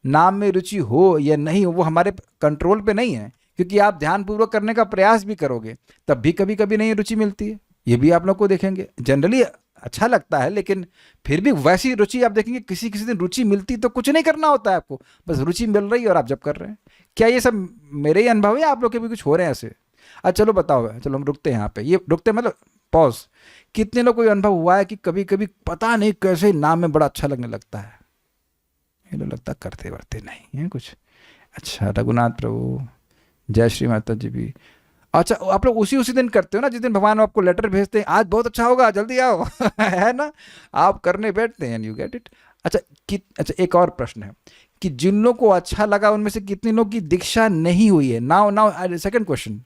नाम में रुचि हो या नहीं हो वो हमारे कंट्रोल पे नहीं है, क्योंकि आप ध्यानपूर्वक करने का प्रयास भी करोगे तब भी कभी कभी नहीं रुचि मिलती है। ये भी आप लोग को देखेंगे। जनरली अच्छा लगता है, लेकिन फिर भी वैसी रुचि आप देखेंगे किसी किसी दिन रुचि मिलती तो कुछ नहीं करना होता है आपको, बस रुचि मिल रही है और आप जब कर रहे हैं। क्या ये सब मेरे ही अनुभव है, आप लोग के भी कुछ हो रहे हैं ऐसे? अच्छा चलो बताओ, चलो हम रुकते हैं यहाँ पे, ये रुकते मतलब पॉज। कितने लोग कोई अनुभव हुआ है कि कभी कभी पता नहीं कैसे नाम में बड़ा अच्छा लगने लगता है, ये लोग लगता करते वर्ते नहीं है कुछ। अच्छा, रघुनाथ प्रभु, जय श्री माता जी भी। अच्छा, आप लोग उसी दिन करते हो ना जिस दिन भगवान आपको लेटर भेजते हैं, आज बहुत अच्छा होगा जल्दी आओ है ना, आप करने बैठते हैं, यू गेट इट। अच्छा, एक और प्रश्न है कि जिन लोगों को अच्छा लगा उनमें से कितने लोग की दीक्षा नहीं हुई है? नाउ सेकंड क्वेश्चन,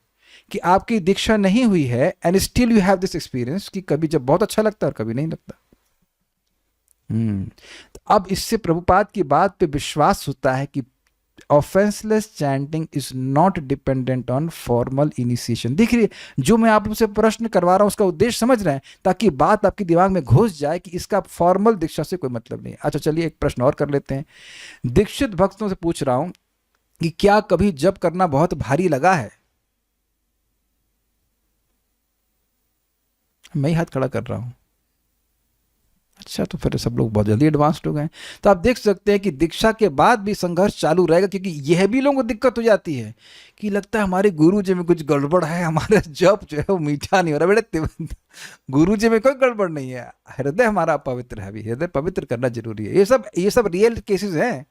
कि आपकी दीक्षा नहीं हुई है and still you have this experience कि कभी जब बहुत अच्छा लगता है और कभी नहीं लगता। तो अब इससे प्रभुपाद की बात पे विश्वास होता है कि offenseless chanting is not dependent on formal initiation. दिख रही है, जो मैं आप लोग से प्रश्न करवा रहा हूं उसका उद्देश्य समझ रहे हैं, ताकि बात आपके दिमाग में घुस जाए कि इसका फॉर्मल दीक्षा से कोई मतलब नहीं। अच्छा चलिए एक प्रश्न और कर लेते हैं। दीक्षित भक्तों से पूछ रहा हूं कि क्या कभी जप करना बहुत भारी लगा है? मैं ही हाथ खड़ा कर रहा हूं। अच्छा, तो फिर सब लोग बहुत जल्दी एडवांस्ड हो गए। तो आप देख सकते हैं कि दीक्षा के बाद भी संघर्ष चालू रहेगा, क्योंकि यह भी लोगों को दिक्कत हो जाती है कि लगता है हमारे गुरु जी में कुछ गड़बड़ है, हमारा जप जो है वो मीठा नहीं हो रहा। बेटे, गुरु जी में कोई गड़बड़ नहीं है, हृदय हमारा पवित्र है। अभी हृदय पवित्र करना जरूरी है। ये सब रियल केसेस हैं।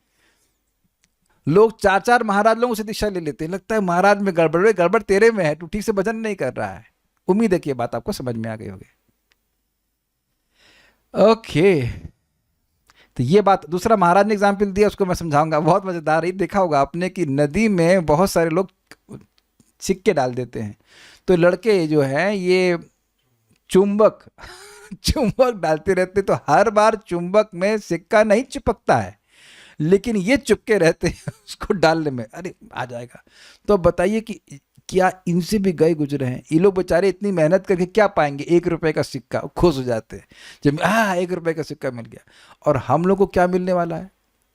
लोग 4 महाराज लोगों से दीक्षा ले लेते हैं, लगता है महाराज में गड़बड़ है, गड़बड़ तेरे में है, तू ठीक से भजन नहीं कर रहा है। उम्मीद है कि ये बात आपको समझ में आ गई होगी। ओके, तो ये बात, दूसरा महाराज ने एग्जाम्पल दिया, उसको मैं समझाऊंगा। बहुत मजेदार ही देखा होगा आपने कि नदी में बहुत सारे लोग सिक्के डाल देते हैं, तो लड़के जो हैं ये चुंबक चुंबक डालते रहते, तो हर बार चुंबक में सिक्का नहीं चिपकता है, लेकिन ये चुपके रहते हैं उसको डालने में, अरे आ जाएगा। तो बताइए कि क्या इनसे भी गए गुजरे हैं? ये लोग बेचारे इतनी मेहनत करके क्या पाएंगे? 1 रुपए का सिक्का, खुश हो जाते हैं जब 1 रुपए का सिक्का मिल गया। और हम लोग को क्या मिलने वाला है?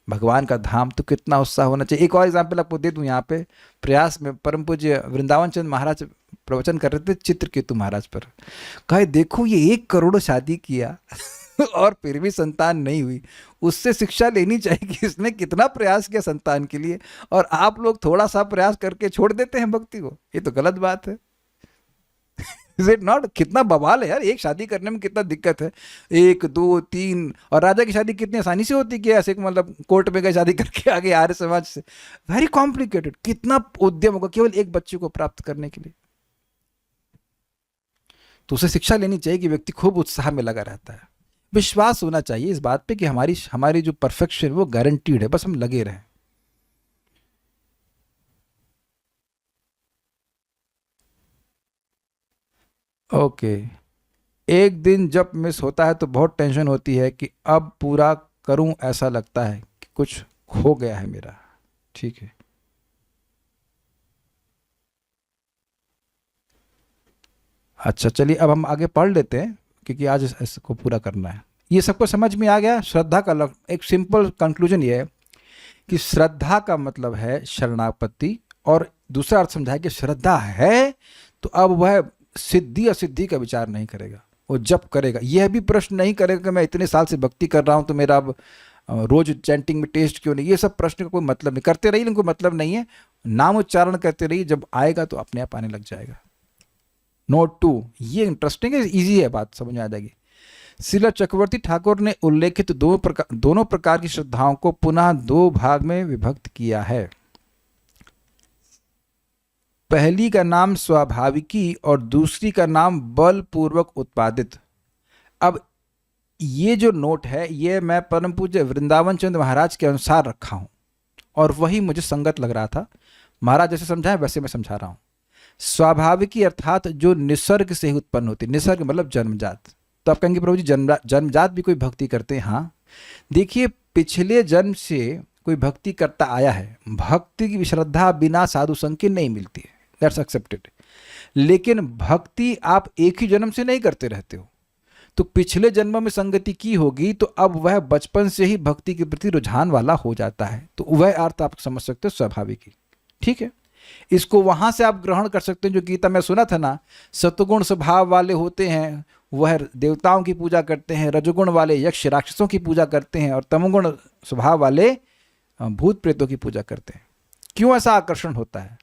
भगवान का धाम। तो कितना उत्साह होना चाहिए। एक और एग्जाम्पल आपको दे दूं यहाँ पे, प्रयास में परम पूज्य वृंदावन चंद महाराज प्रवचन कर रहे थे चित्रकेतु महाराज पर। कहे देखो ये 1 करोड़ शादी किया और फिर भी संतान नहीं हुई। उससे शिक्षा लेनी चाहिए कि इसने कितना प्रयास किया संतान के लिए, और आप लोग थोड़ा सा प्रयास करके छोड़ देते हैं भक्ति को। ये तो गलत बात है। Is it not? कितना बवाल है यार, एक शादी करने में कितना दिक्कत है, 1 2 3। और राजा की शादी कितनी आसानी से होती कि ऐसे मतलब कोर्ट में गए शादी करके आगे आर्य समाज से। Very complicated. कितना उद्यम होगा केवल एक बच्चे को प्राप्त करने के लिए। तो उसे शिक्षा लेनी चाहिए कि व्यक्ति खूब उत्साह में लगा रहता है। विश्वास होना चाहिए इस बात पे कि हमारी जो परफेक्शन वो गारंटीड है, बस हम लगे रहें। ओके, एक दिन जब मिस होता है तो बहुत टेंशन होती है कि अब पूरा करूं, ऐसा लगता है कि कुछ हो गया है मेरा। ठीक है, अच्छा चलिए अब हम आगे पढ़ लेते हैं क्योंकि आज इसको पूरा करना है। ये सबको समझ में आ गया? श्रद्धा का एक सिंपल कंक्लूजन ये है कि श्रद्धा का मतलब है शरणागति, और दूसरा अर्थ समझा है कि श्रद्धा है तो अब वह सिद्धि असिद्धि का विचार नहीं करेगा, वो जप करेगा। यह भी प्रश्न नहीं करेगा कि मैं इतने साल से भक्ति कर रहा हूँ तो मेरा अब रोज चैंटिंग में टेस्ट क्यों नहीं। ये सब प्रश्न का कोई मतलब नहीं, करते रहिए लेकिन कोई मतलब नहीं है, नाम उच्चारण करते रहिए, जब आएगा तो अपने आप आने लग जाएगा। नोट 2, ये इंटरेस्टिंग है, इजी है, बात समझ में आ जाएगी। श्रील चक्रवर्ती ठाकुर ने उल्लेखित दोनों प्रकार की श्रद्धाओं को पुनः 2 भाग में विभक्त किया है। पहली का नाम स्वाभाविकी और दूसरी का नाम बलपूर्वक उत्पादित। अब ये जो नोट है ये मैं परम पूज्य वृंदावन चंद्र महाराज के अनुसार रखा हूं और वही मुझे संगत लग रहा था। महाराज जैसे समझाए वैसे मैं समझा रहा हूं। स्वाभाविकी अर्थात जो निसर्ग से ही उत्पन्न होती, निसर्ग मतलब जन्मजात। तो आप कहेंगे प्रभु जी जन्मजात भी कोई भक्ति करते हैं? हाँ, देखिए पिछले जन्म से कोई भक्ति करता आया है, भक्ति की श्रद्धा बिना साधु संग के नहीं मिलती है, दैट्स एक्सेप्टेड। लेकिन भक्ति आप एक ही जन्म से नहीं करते रहते हो, तो पिछले जन्म में संगति की होगी तो अब वह बचपन से ही भक्ति के प्रति रुझान वाला हो जाता है, तो वह अर्थ आप समझ सकते हो स्वाभाविकी। ठीक है, इसको वहां से आप ग्रहण कर सकते हैं जो गीता में सुना था ना, सतगुण स्वभाव वाले होते हैं वह देवताओं की पूजा करते हैं, रजगुण वाले यक्ष राक्षसों की पूजा करते हैं और तमोगुण स्वभाव वाले भूत प्रेतों की पूजा करते हैं। क्यों ऐसा आकर्षण होता है?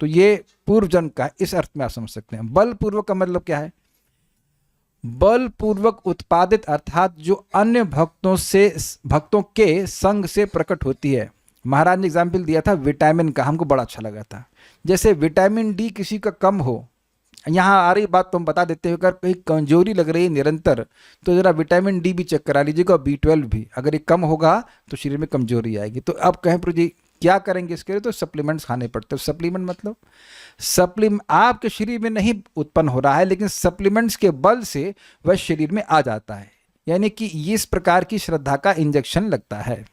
तो ये पूर्व जन्म का, इस अर्थ में आप समझ सकते हैं। बलपूर्वक का मतलब क्या है? बलपूर्वक उत्पादित अर्थात जो अन्य भक्तों के संग से प्रकट होती है। महाराज ने एग्जाम्पल दिया था विटामिन का, हमको बड़ा अच्छा लगा था। जैसे विटामिन डी किसी का कम हो, यहाँ आ रही बात तो हम बता देते हैं, अगर कहीं कमजोरी लग रही है निरंतर तो जरा विटामिन डी भी चेक करा लीजिएगा, B12 भी, अगर ये कम होगा तो शरीर में कमजोरी आएगी। तो अब कहें प्रभु जी क्या करेंगे इसके लिए? तो सप्लीमेंट्स खाने पड़ते हैं। सप्लीमेंट मतलब आपके शरीर में नहीं उत्पन्न हो रहा है लेकिन सप्लीमेंट्स के बल से वह शरीर में आ जाता है, यानी कि इस प्रकार की श्रद्धा का इंजेक्शन लगता है।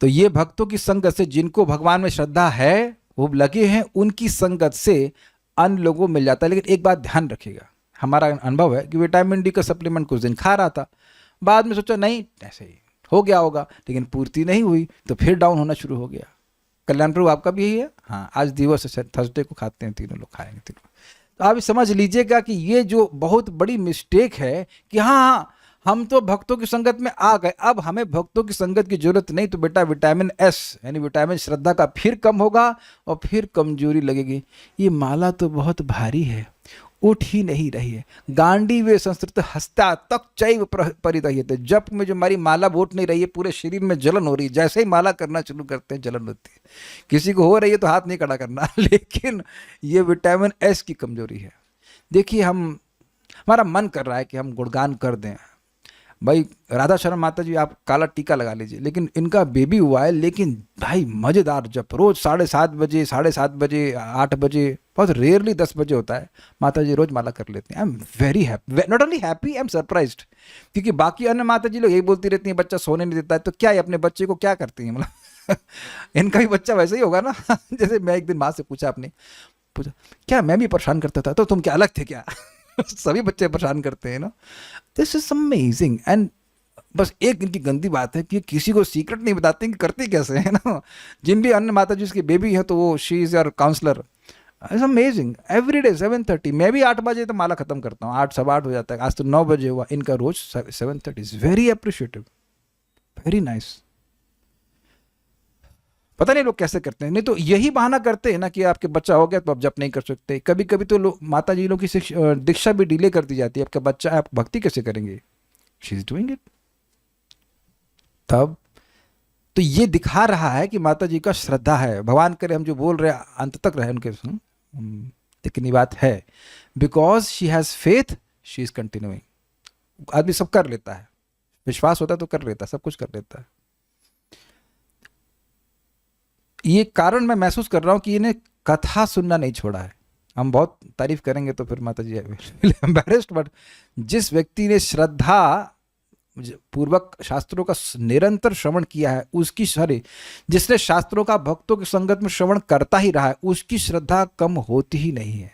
तो ये भक्तों की संगत से, जिनको भगवान में श्रद्धा है वो लगे हैं, उनकी संगत से अन्य लोगों मिल जाता है। लेकिन एक बात ध्यान रखिएगा, हमारा अनुभव है कि विटामिन डी का सप्लीमेंट कुछ दिन खा रहा था, बाद में सोचा नहीं ऐसे ही हो गया होगा, लेकिन पूर्ति नहीं हुई तो फिर डाउन होना शुरू हो गया। कल्याण प्रभु आपका भी यही है? हाँ, आज दिवस है, थर्सडे को खाते हैं, तीनों लोग खाएंगे तीनों। तो आप समझ लीजिएगा कि ये जो बहुत बड़ी मिस्टेक है कि हाँ हम तो भक्तों की संगत में आ गए, अब हमें भक्तों की संगत की जरूरत नहीं, तो बेटा विटामिन एस यानी विटामिन श्रद्धा का फिर कम होगा और फिर कमजोरी लगेगी। ये माला तो बहुत भारी है, उठ ही नहीं रही है। गांडी वे संस्कृत हस्ता तक चैव परिदह्यते। जप में जो हमारी माला उठ नहीं रही है, पूरे शरीर में जलन हो रही है। जैसे ही माला करना शुरू करते हैं जलन होती है। किसी को हो रही है तो हाथ नहीं खड़ा करना, लेकिन ये विटामिन एस की कमजोरी है। देखिए हमारा मन कर रहा है कि हम गुणगान कर दें। भाई राधा शरण माता जी आप काला टीका लगा लीजिए, लेकिन इनका बेबी हुआ है, लेकिन भाई मज़ेदार जप रोज 7:30 बजे, 7:30 बजे, 8 बजे, बहुत रेयरली 10 बजे होता है। माता जी रोज माला कर लेते हैं। I am very happy, not only happy, I am surprised, क्योंकि बाकी अन्य माता जी लोग यही बोलती रहती हैं बच्चा सोने नहीं देता है, तो क्या है अपने बच्चे को क्या करती हैं? मतलब इनका भी बच्चा वैसे ही होगा ना। जैसे मैं एक दिन माँ से पूछा क्या मैं भी परेशान करता था? तो तुम क्या अलग थे क्या? सभी बच्चे परेशान करते हैं ना। This is amazing. एंड बस एक इनकी गंदी बात है कि किसी को सीक्रेट नहीं बताते कि करते कैसे है ना। जिन भी अन्य माता जी उसकी बेबी है तो वो she is your counsellor. It's amazing. Every day 7:30, मैं भी 8 बजे तो माला खत्म करता हूँ, 8 सवा 8 हो जाता है। आज तो 9 बजे हुआ, इनका रोज 7:30। Is very appreciative, very nice. पता नहीं लोग कैसे करते हैं। नहीं तो यही बहाना करते हैं ना कि आपके बच्चा हो गया तो आप जप नहीं कर सकते। कभी कभी तो लोग माता जी लोग की दीक्षा भी डिले कर दी जाती है। आपका बच्चा, आप भक्ति कैसे करेंगे? She is doing it. तब तो ये दिखा रहा है कि माता जी का श्रद्धा है। भगवान करे हम जो बोल रहे हैं अंत तक रहे उनके, लेकिन ये बात है because she has faith, she is continuing. आदमी सब कर लेता है, विश्वास होता है तो कर लेता है, सब कुछ कर लेता है। ये कारण मैं महसूस कर रहा हूं कि इन्हें कथा सुनना नहीं छोड़ा है। हम बहुत तारीफ करेंगे तो फिर माता जी एम्बैरेस्ड, बट जिस व्यक्ति ने श्रद्धा पूर्वक शास्त्रों का निरंतर श्रवण किया है, उसकी जिसने शास्त्रों का भक्तों की संगत में श्रवण करता ही रहा है, उसकी श्रद्धा कम होती ही नहीं है।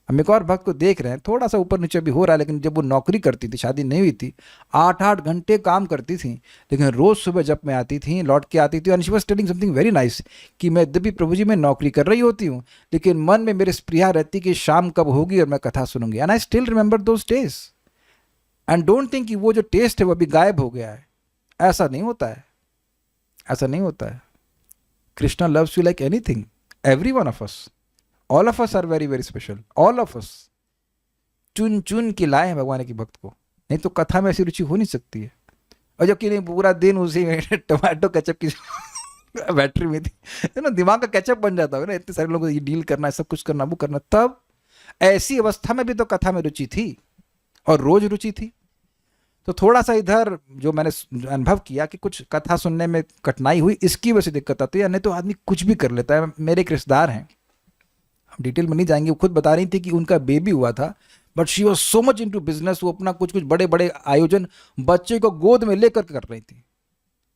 हम एक और भक्त को देख रहे हैं, थोड़ा सा ऊपर नीचे भी हो रहा है, लेकिन जब वो नौकरी करती थी, शादी नहीं हुई थी, 8-8 घंटे काम करती थी, लेकिन रोज़ सुबह जब मैं आती थी, लौट के आती थी, and she was telling something very nice कि मैं यद्यपि प्रभु जी में नौकरी कर रही होती हूँ, लेकिन मन में मेरे स्प्रिया रहती कि शाम कब होगी और मैं कथा सुनूंगी। And I still remember those days and don't think कि वो जो टेस्ट है वो अभी गायब हो गया है। ऐसा नहीं होता है, ऐसा नहीं होता है। Krishna loves you like anything, every one of us, all of us are very very special, all of us. चुन चुन के लाए हैं भगवान की भक्त को, नहीं तो कथा में ऐसी रुचि हो नहीं सकती है। और जबकि नहीं पूरा दिन उसी में टमाटो केचप की बैटरी में थी, है ना, दिमाग का केचप बन जाता है ना, इतने सारे लोगों को ये डील करना है, सब कुछ करना, वो करना। तब ऐसी अवस्था में भी तो कथा में रुचि थी और रोज रुचि थी। तो थोड़ा सा इधर जो मैंने अनुभव किया कि कुछ कथा सुनने में कठिनाई हुई, इसकी वजह से दिक्कत आती है, नहीं तो आदमी कुछ भी कर लेता है। मेरे एक रिश्तेदार हैं, हम डिटेल में नहीं जाएंगे, वो खुद बता रही थी कि उनका बेबी हुआ था, but she was so much into business, वो अपना कुछ कुछ बड़े बड़े आयोजन बच्चे को गोद में लेकर कर रही थी।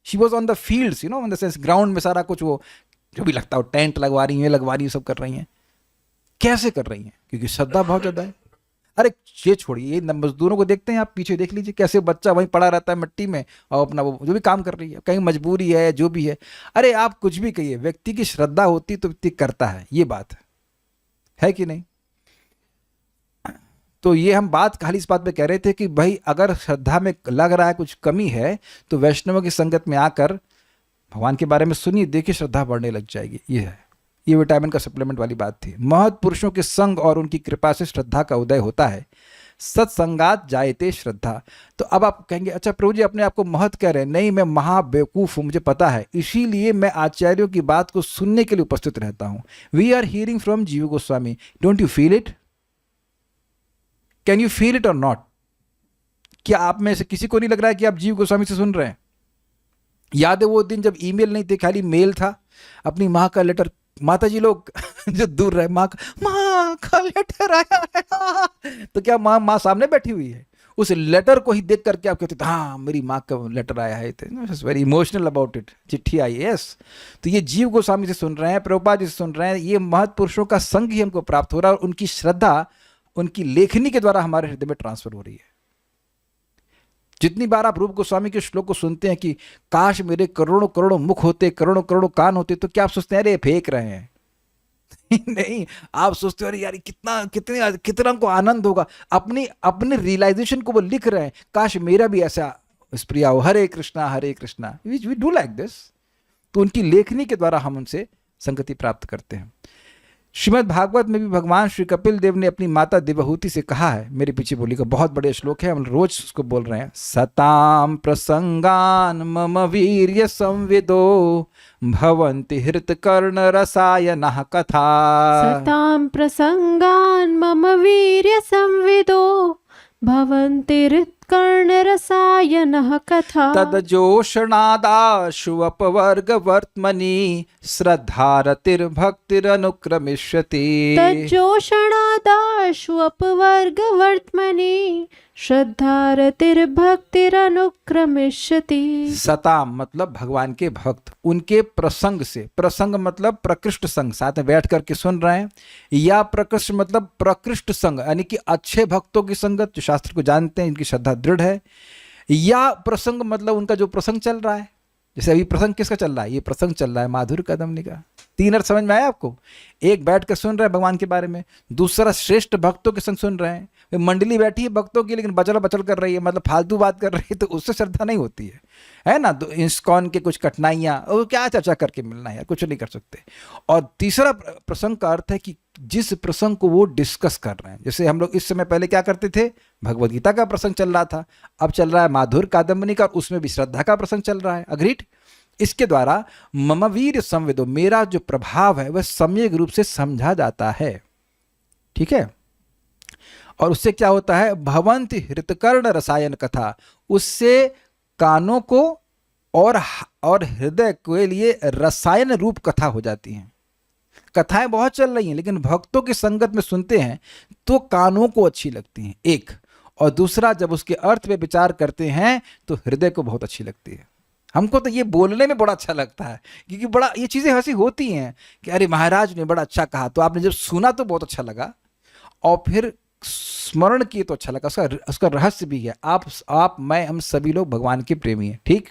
She was on the fields, you know, in the sense ground में सारा कुछ, वो जो भी लगता हो, टेंट लगवा रही हैं, लगवा रही हैं, सब कर रही हैं। कैसे कर रही हैं? क्योंकि श्रद्धा बहुत ज़्यादा है। अरे ये छोड़िए, ये मजदूरों को देखते हैं आप, पीछे देख लीजिए कैसे बच्चा वहीं पड़ा रहता है मिट्टी में और अपना वो जो भी काम कर रही है, कहीं मजबूरी है, जो भी है। अरे आप कुछ भी कहिए, व्यक्ति की श्रद्धा होती तो व्यक्ति करता है, ये बात है कि नहीं? तो ये हम बात खाली इस बात पे कह रहे थे कि भाई अगर श्रद्धा में लग रहा है कुछ कमी है, तो वैष्णवों की संगत में आकर भगवान के बारे में सुनिए, देखिए श्रद्धा बढ़ने लग जाएगी। ये है, ये विटामिन का सप्लीमेंट वाली बात थी। महत् पुरुषों के संग और उनकी कृपा से श्रद्धा का उदय होता है। सत्संगात जायते श्रद्धा। तो अब आप कहेंगे, अच्छा प्रभु जी अपने आप को महत् कह रहे हैं। नहीं, मैं महाबेवकूफ़ हूँ, मुझे पता है, इसीलिए मैं आचार्यों की बात को सुनने के लिए उपस्थित रहता हूँ। वी आर हियरिंग फ्रॉम जीव Goswami, don't you feel it? Can you feel it और नॉट? क्या आप में से किसी को नहीं लग रहा है कि आप जीव गोस्वामी से सुन रहे हैं? याद है वो दिन जब ईमेल नहीं थे, खाली मेल था, अपनी माँ का लेटर, माता जी लोग जो दूर रहे, माँ का लेटर आया है, तो क्या माँ सामने बैठी हुई है, उस लेटर को ही देख करके आप कहते थे हाँ मेरी माँ का लेटर आया है, वेरी इमोशनल अबाउट इट, चिट्ठी आई। यस, तो ये जीव गोस्वामी से सुन रहे हैं, प्रभुपाद जी से सुन रहे हैं, ये महत् पुरुषों का संग ही हमको प्राप्त हो रहा है और उनकी श्रद्धा उनकी लेखनी के द्वारा हमारे हृदय में ट्रांसफर हो रही है। जितनी बार आप रूप गोस्वामी के श्लोक को सुनते हैं कि काश मेरे करोड़ों करोड़ों मुख होते, करोड़ों करोड़ों कान होते, तो क्या आप सोचते हैं अरे फेंक रहे हैं? नहीं, आप सोचते हो अरे यार कितना को आनंद होगा, अपने रियलाइजेशन को वो लिख रहे हैं, काश मेरा भी ऐसा स्प्रिया हो, Hare Krishna we do like this. तो उनकी लेखनी के द्वारा हम उनसे संगति प्राप्त करते हैं। श्रीमद् भागवत में भी भगवान श्री कपिल देव ने अपनी माता देवहूति से कहा है, मेरे पीछे बोली का बहुत बड़े श्लोक है, हम रोज उसको बोल रहे हैं, सताम प्रसंगान मम वीर्य संविदो भवन्ति हृतकर्ण रसायनः कथा। सतां प्रसंगान् मम वीर्य संविदो भवन्ति हृत्कर्णरसायनः कथा। तदजोषणादाशु अपवर्गवर्त्मनि श्रद्धारतिर्भक्तिरनुक्रमिष्यति। तज्जोषणादाशु अपवर्गवर्त्मनि श्रद्धारतिर्भक्तिरनुक्रमिष्यति। सताम मतलब भगवान के भक्त, उनके प्रसंग से, प्रसंग मतलब प्रकृष्ट संग, साथ में बैठ करके सुन रहे हैं, या प्रकृष्ट मतलब प्रकृष्ट संग यानी कि अच्छे भक्तों की संगत जो शास्त्र को जानते हैं, इनकी श्रद्धा दृढ़ है, या प्रसंग मतलब उनका जो प्रसंग चल रहा है। जैसे अभी प्रसंग किसका चल रहा है? ये प्रसंग चल रहा है माधुर्य कदम्बनी का। तीन अर्थ समझ में आया आपको? एक बैठ कर सुन रहे हैं भगवान के बारे में, दूसरा श्रेष्ठ भक्तों के संग सुन रहे हैं। मंडली बैठी है भक्तों की, लेकिन बचल बचल कर रही है, मतलब फालतू बात कर रही है, तो उससे श्रद्धा नहीं होती है ना। तो इस्कॉन के कुछ कठिनाइयाँ, वो क्या चर्चा करके मिलना है यार, कुछ नहीं कर सकते। और तीसरा प्रसंग का अर्थ है कि जिस प्रसंग को वो डिस्कस कर रहे हैं, जैसे हम लोग इस समय पहले क्या करते थे, भगवद गीता का प्रसंग चल रहा था, अब चल रहा है माधुर्य कादम्बनी का, उसमें भी श्रद्धा का प्रसंग चल रहा है। अग्रीड? इसके द्वारा मम वीर संविदो, मेरा जो प्रभाव है वह सम्यक रूप से समझा जाता है। ठीक है? और उससे क्या होता है? भवन्ति हृतकर्ण रसायन कथा, उससे कानों को और हृदय के लिए रसायन रूप कथा हो जाती हैं। कथाएं बहुत चल रही हैं, लेकिन भक्तों की संगत में सुनते हैं तो कानों को अच्छी लगती हैं, एक, और दूसरा जब उसके अर्थ पे विचार करते हैं तो हृदय को बहुत अच्छी लगती है। हमको तो ये बोलने में बड़ा अच्छा लगता है, क्योंकि बड़ा ये चीज़ें हंसी होती हैं कि अरे महाराज ने बड़ा अच्छा कहा, तो आपने जब सुना तो बहुत अच्छा लगा, और फिर स्मरण किए तो अच्छा लगा। उसका रहस्य भी है। आप मैं हम सभी लोग भगवान के प्रेमी हैं, ठीक।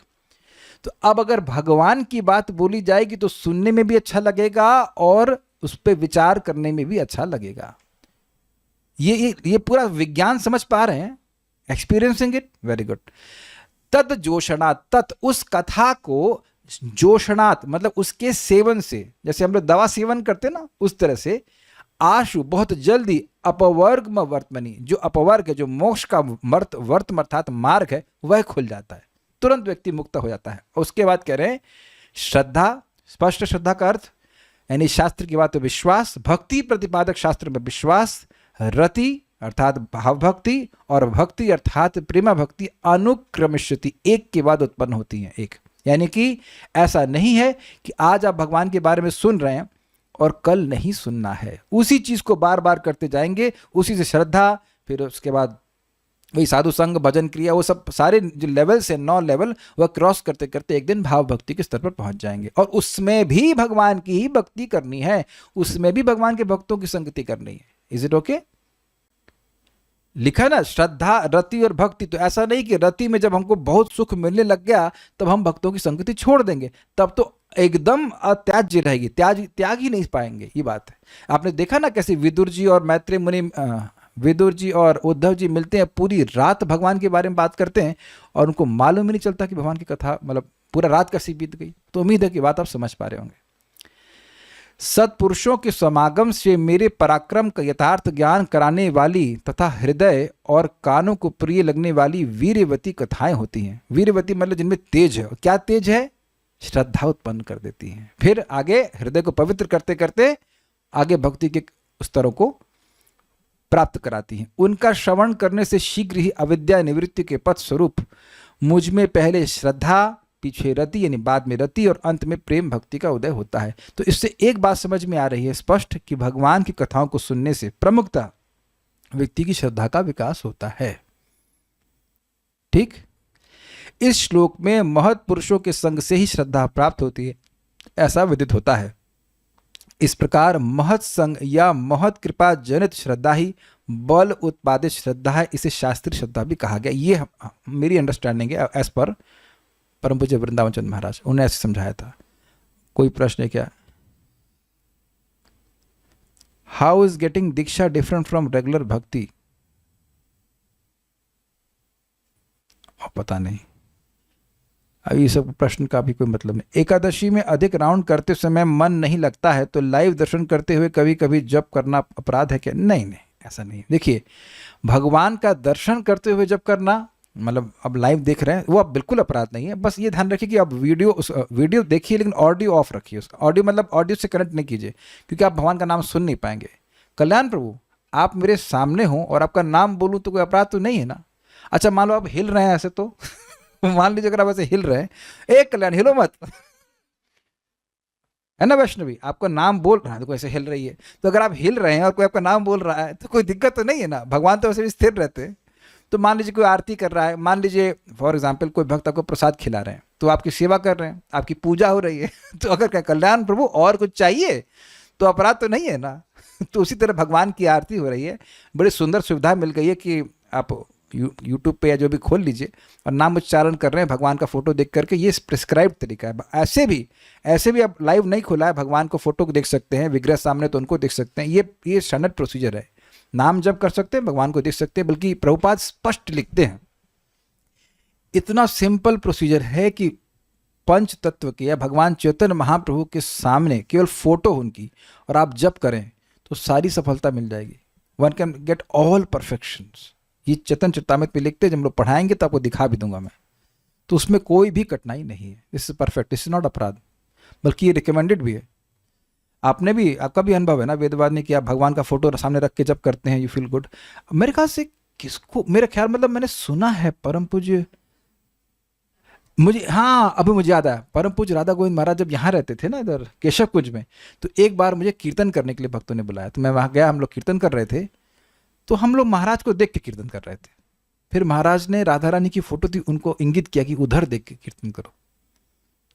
तो अब अगर भगवान की बात बोली जाएगी तो सुनने में भी अच्छा लगेगा और उस पर विचार करने में भी अच्छा लगेगा। ये पूरा विज्ञान समझ पा रहे हैं, एक्सपीरियंसिंग इट, वेरी गुड। तद जोशनात्, तत् उस कथा को, जोशनात् मतलब उसके सेवन से, जैसे हम लोग दवा सेवन करते ना उस तरह से, आशु बहुत जल्दी, अपवर्ग में वर्तमनी, जो अपवर्ग है, जो मोक्ष का वर्त अर्थात मार्ग है, वह खुल जाता है, तुरंत व्यक्ति मुक्त हो जाता है। और उसके बाद कह रहे हैं श्रद्धा, स्पष्ट श्रद्धा का अर्थ यानी शास्त्र की बात में विश्वास, भक्ति प्रतिपादक शास्त्र में विश्वास, रति अर्थात भाव भक्ति, और भक्ति अर्थात प्रेमा भक्ति, अनुक्रमिष्यति, एक के बाद उत्पन्न होती है एक। यानी कि ऐसा नहीं है कि आज आप भगवान के बारे में सुन रहे हैं और कल नहीं सुनना है, उसी चीज को बार बार करते जाएंगे, उसी से श्रद्धा, फिर उसके बाद वही साधु संग, भजन क्रिया, वो सब सारे जो लेवल्स है 9 लेवल, वह क्रॉस करते करते एक दिन भाव भक्ति के स्तर पर पहुंच जाएंगे। और उसमें भी भगवान की ही भक्ति करनी है, उसमें भी भगवान के भक्तों की संगति करनी है। Is it okay? लिखा ना श्रद्धा, रति और भक्ति। तो ऐसा नहीं कि रति में जब हमको बहुत सुख मिलने लग गया तब हम भक्तों की संगति छोड़ देंगे, तब तो एकदम अत्याज्य रहेगी, त्याग ही नहीं पाएंगे। ये बात है। आपने देखा ना कैसे विदुर जी और मैत्रेय मुनि, विदुर जी और उद्धव जी मिलते हैं, पूरी रात भगवान के बारे में बात करते हैं और उनको मालूम ही नहीं चलता कि भगवान की कथा मतलब पूरा रात कैसी बीत गई। तो उम्मीद है कि बात आप समझ पा रहे होंगे। सत्पुरुषों के समागम से मेरे पराक्रम का यथार्थ ज्ञान कराने वाली तथा हृदय और कानों को प्रिय लगने वाली वीर्यवती कथाएं होती हैं। वीर्यवती मतलब जिनमें तेज है। क्या तेज है? श्रद्धा उत्पन्न कर देती हैं। फिर आगे हृदय को पवित्र करते करते आगे भक्ति के स्तरों को प्राप्त कराती हैं। उनका श्रवण करने से शीघ्र ही अविद्या निवृत्ति के पथ स्वरूप मुझ में पहले श्रद्धा, पीछे रति यानी बाद में रति और अंत में प्रेम भक्ति का उदय होता है। तो इससे एक बात समझ में आ रही है स्पष्ट कि भगवान की कथाओं को सुनने से प्रमुखता व्यक्ति की श्रद्धा का विकास होता है। ठीक, इस श्लोक में महत् पुरुषों के संग से ही श्रद्धा प्राप्त होती है, ऐसा विदित होता है। इस प्रकार महत् संग या महत् कृपा जनित श्रद्धा ही बल उत्पादित श्रद्धा है। इसे शास्त्रीय श्रद्धा भी कहा गया। ये मेरी अंडरस्टैंडिंग है एज पर परम पूज्य वृंदावन चंद्र महाराज, उन्होंने ऐसे समझाया था। कोई प्रश्न है क्या? How is getting Diksha different from regular भक्ति? पता नहीं, अभी सब प्रश्न का भी कोई मतलब नहीं। एकादशी में अधिक राउंड करते समय मन नहीं लगता है तो लाइव दर्शन करते हुए कभी कभी जप करना अपराध है क्या? नहीं नहीं, ऐसा नहीं। देखिए, भगवान का दर्शन करते हुए जप करना मतलब अब लाइव देख रहे हैं वो अब बिल्कुल अपराध नहीं है। बस ये ध्यान रखिए कि आप वीडियो देखिए लेकिन ऑडियो ऑफ रखिए। उसका ऑडियो मतलब ऑडियो से कनेक्ट नहीं कीजिए, क्योंकि आप भगवान का नाम सुन नहीं पाएंगे। कल्याण प्रभु, आप मेरे सामने हो और आपका नाम बोलूं तो कोई अपराध तो नहीं है ना? अच्छा, मान लो आप हिल रहे हैं ऐसे, तो मान लीजिए अगर आप ऐसे हिल रहे हैं, एक कल्याण हिलो मत, है ना वैष्णवी, आपका नाम बोल रहा है तो कोई ऐसे हिल रही है। तो अगर आप हिल रहे हैं और कोई आपका नाम बोल रहा है तो कोई दिक्कत तो नहीं है ना? भगवान तो वैसे भी स्थिर रहते हैं। तो मान लीजिए कोई आरती कर रहा है, मान लीजिए फॉर एग्जाम्पल कोई भक्त आपको प्रसाद खिला रहे हैं, तो आपकी सेवा कर रहे हैं, आपकी पूजा हो रही है, तो अगर क्या कल्याण प्रभु और कुछ चाहिए तो अपराध तो नहीं है ना? तो उसी तरह भगवान की आरती हो रही है, बड़ी सुंदर सुविधा मिल गई है कि आप यूट्यूब पे या जो भी खोल लीजिए और नाम उच्चारण कर रहे हैं भगवान का फोटो देख करके। ये प्रिस्क्राइब्ड तरीका है। ऐसे भी आप लाइव नहीं खोला है, भगवान को फोटो को देख सकते हैं, विग्रह सामने तो उनको देख सकते हैं। ये स्टैंडर्ड प्रोसीजर है। नाम जप कर सकते हैं, भगवान को देख सकते हैं, बल्कि प्रभुपाद स्पष्ट लिखते हैं, इतना सिंपल प्रोसीजर है कि पंच तत्व के या भगवान चैतन्य महाप्रभु के सामने केवल फोटो उनकी और आप जप करें तो सारी सफलता मिल जाएगी। One can get all perfections. ये चेतन चरितामृत पे लिखते हैं, जब हम लोग पढ़ाएंगे तो आपको दिखा भी दूंगा मैं। तो उसमें कोई भी कठिनाई नहीं है। This is perfect, this is not अपराध, बल्कि ये रिकमेंडेड भी है। आपने भी, आपका भी अनुभव है ना वेदवाद में कि आप भगवान का फोटो सामने रख के जब करते हैं यू फील गुड। मेरे ख्याल से किसको, मेरा ख्याल मतलब मैंने सुना है परम पूज्य, मुझे हाँ अभी मुझे याद आया, परम पूज्य राधा गोविंद महाराज जब यहाँ रहते थे ना इधर केशव कुंज में, तो एक बार मुझे कीर्तन करने के लिए भक्तों ने बुलाया। तो मैं वहाँ गया, हम लोग कीर्तन कर रहे थे, तो हम लोग महाराज को देख के कीर्तन कर रहे थे। फिर महाराज ने राधा रानी की फोटो थी, उनको इंगित किया कि उधर देख के कीर्तन करो।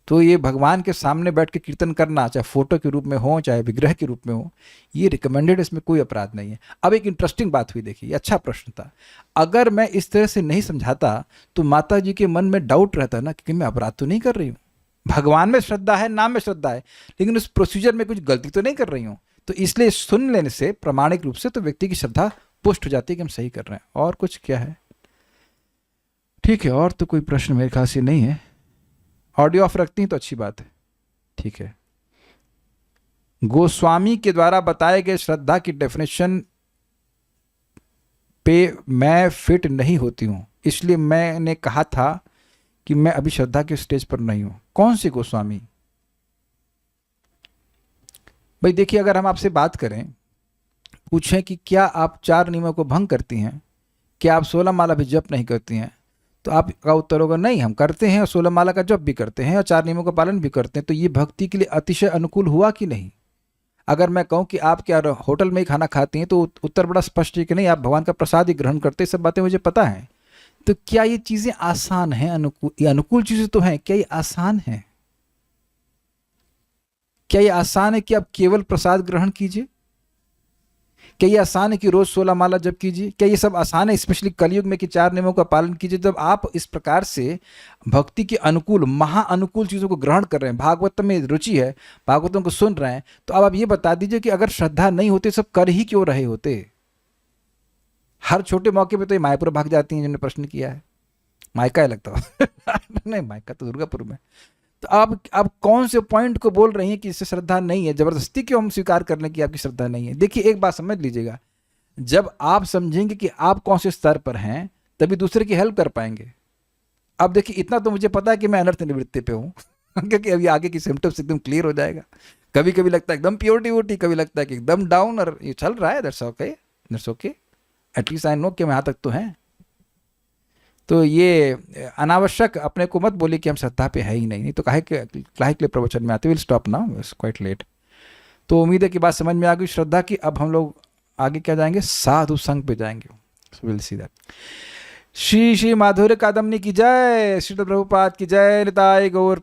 तो ये भगवान के सामने बैठ के कीर्तन करना, चाहे फोटो के रूप में हो चाहे विग्रह के रूप में हो, ये रिकमेंडेड, इसमें कोई अपराध नहीं है। अब एक इंटरेस्टिंग बात हुई, देखिए अच्छा प्रश्न था। अगर मैं इस तरह से नहीं समझाता तो माता जी के मन में डाउट रहता ना कि मैं अपराध तो नहीं कर रही हूँ, भगवान में श्रद्धा है, नाम में श्रद्धा है, लेकिन उस प्रोसीजर में कुछ गलती तो नहीं कर रही हूँ। तो इसलिए सुन लेने से प्रामाणिक रूप से तो व्यक्ति की श्रद्धा पुष्ट हो जाती है कि हम सही कर रहे हैं। और कुछ क्या है? ठीक है, और तो कोई प्रश्न मेरे ख्याल से नहीं है। ऑडियो ऑफ रखती हैं तो अच्छी बात है। ठीक है। गोस्वामी के द्वारा बताए गए श्रद्धा की डेफिनेशन पे मैं फिट नहीं होती हूँ, इसलिए मैंने कहा था कि मैं अभी श्रद्धा के स्टेज पर नहीं हूँ। कौन सी गोस्वामी? भाई देखिए, अगर हम आपसे बात करें, पूछें कि क्या आप 4 नियमों को भंग करती हैं, क्या आप 16 माला भी जप नहीं करती हैं, तो आपका उत्तर होगा नहीं, हम करते हैं और 16 माला का जप भी करते हैं और 4 नियमों का पालन भी करते हैं। तो ये भक्ति के लिए अतिशय अनुकूल हुआ कि नहीं? अगर मैं कहूँ कि आप क्या होटल में ही खाना खाती हैं, तो उत्तर बड़ा स्पष्ट है कि नहीं, आप भगवान का प्रसाद ही ग्रहण करते हैं। सब बातें मुझे पता हैं। तो क्या ये चीज़ें आसान हैं? ये अनुकूल चीज़ें तो हैं, क्या ये आसान है? क्या ये आसान है कि आप केवल प्रसाद ग्रहण कीजिए? क्या ये आसान है कि रोज 16 माला जप कीजिए? क्या ये सब आसान है, स्पेशली कलयुग में, कि 4 नियमों का पालन कीजिए? जब आप इस प्रकार से भक्ति के अनुकूल, महा अनुकूल चीज़ों को ग्रहण कर रहे हैं, भागवतम में रुचि है, भागवतों को सुन रहे हैं, तो अब आप ये बता दीजिए कि अगर श्रद्धा नहीं होती सब कर ही क्यों रहे होते? हर छोटे मौके पे तो ये मायापुर भाग जाती हैं, जिन्होंने प्रश्न किया है। मायका है लगता है नहीं, मायका तो दुर्गापुर में। तो आप कौन से पॉइंट को बोल रही हैं कि इससे श्रद्धा नहीं है? जबरदस्ती क्यों हम स्वीकार कर लें कि आपकी श्रद्धा नहीं है? देखिए, एक बात समझ लीजिएगा, जब आप समझेंगे कि आप कौन से स्तर पर हैं, तभी दूसरे की हेल्प कर पाएंगे। अब देखिए, इतना तो मुझे पता है कि मैं अनर्थ निवृत्ति पे हूँ क्योंकि अभी आगे की सिम्टम्स एकदम क्लियर हो जाएगा। कभी कभी लगता है एकदम प्योर डिवोटी, कभी लगता है कि एकदम डाउन, और ये चल रहा है। That's okay, at least I know कि हम यहाँ तक तो हैं। तो ये अनावश्यक अपने को मत बोलिए कि हम श्रद्धा पे है ही नहीं तो काहे के लिए प्रवचन में आते। Will stop now, it's quite late. तो उम्मीद है कि बात समझ में आ गई श्रद्धा की। अब हम लोग आगे क्या जाएंगे? साधु संघ पे जाएंगे। Will see that. Shri Shri माधुर्य कादम्बनी की जय, श्री प्रभुपाद की जय, निताय गौर।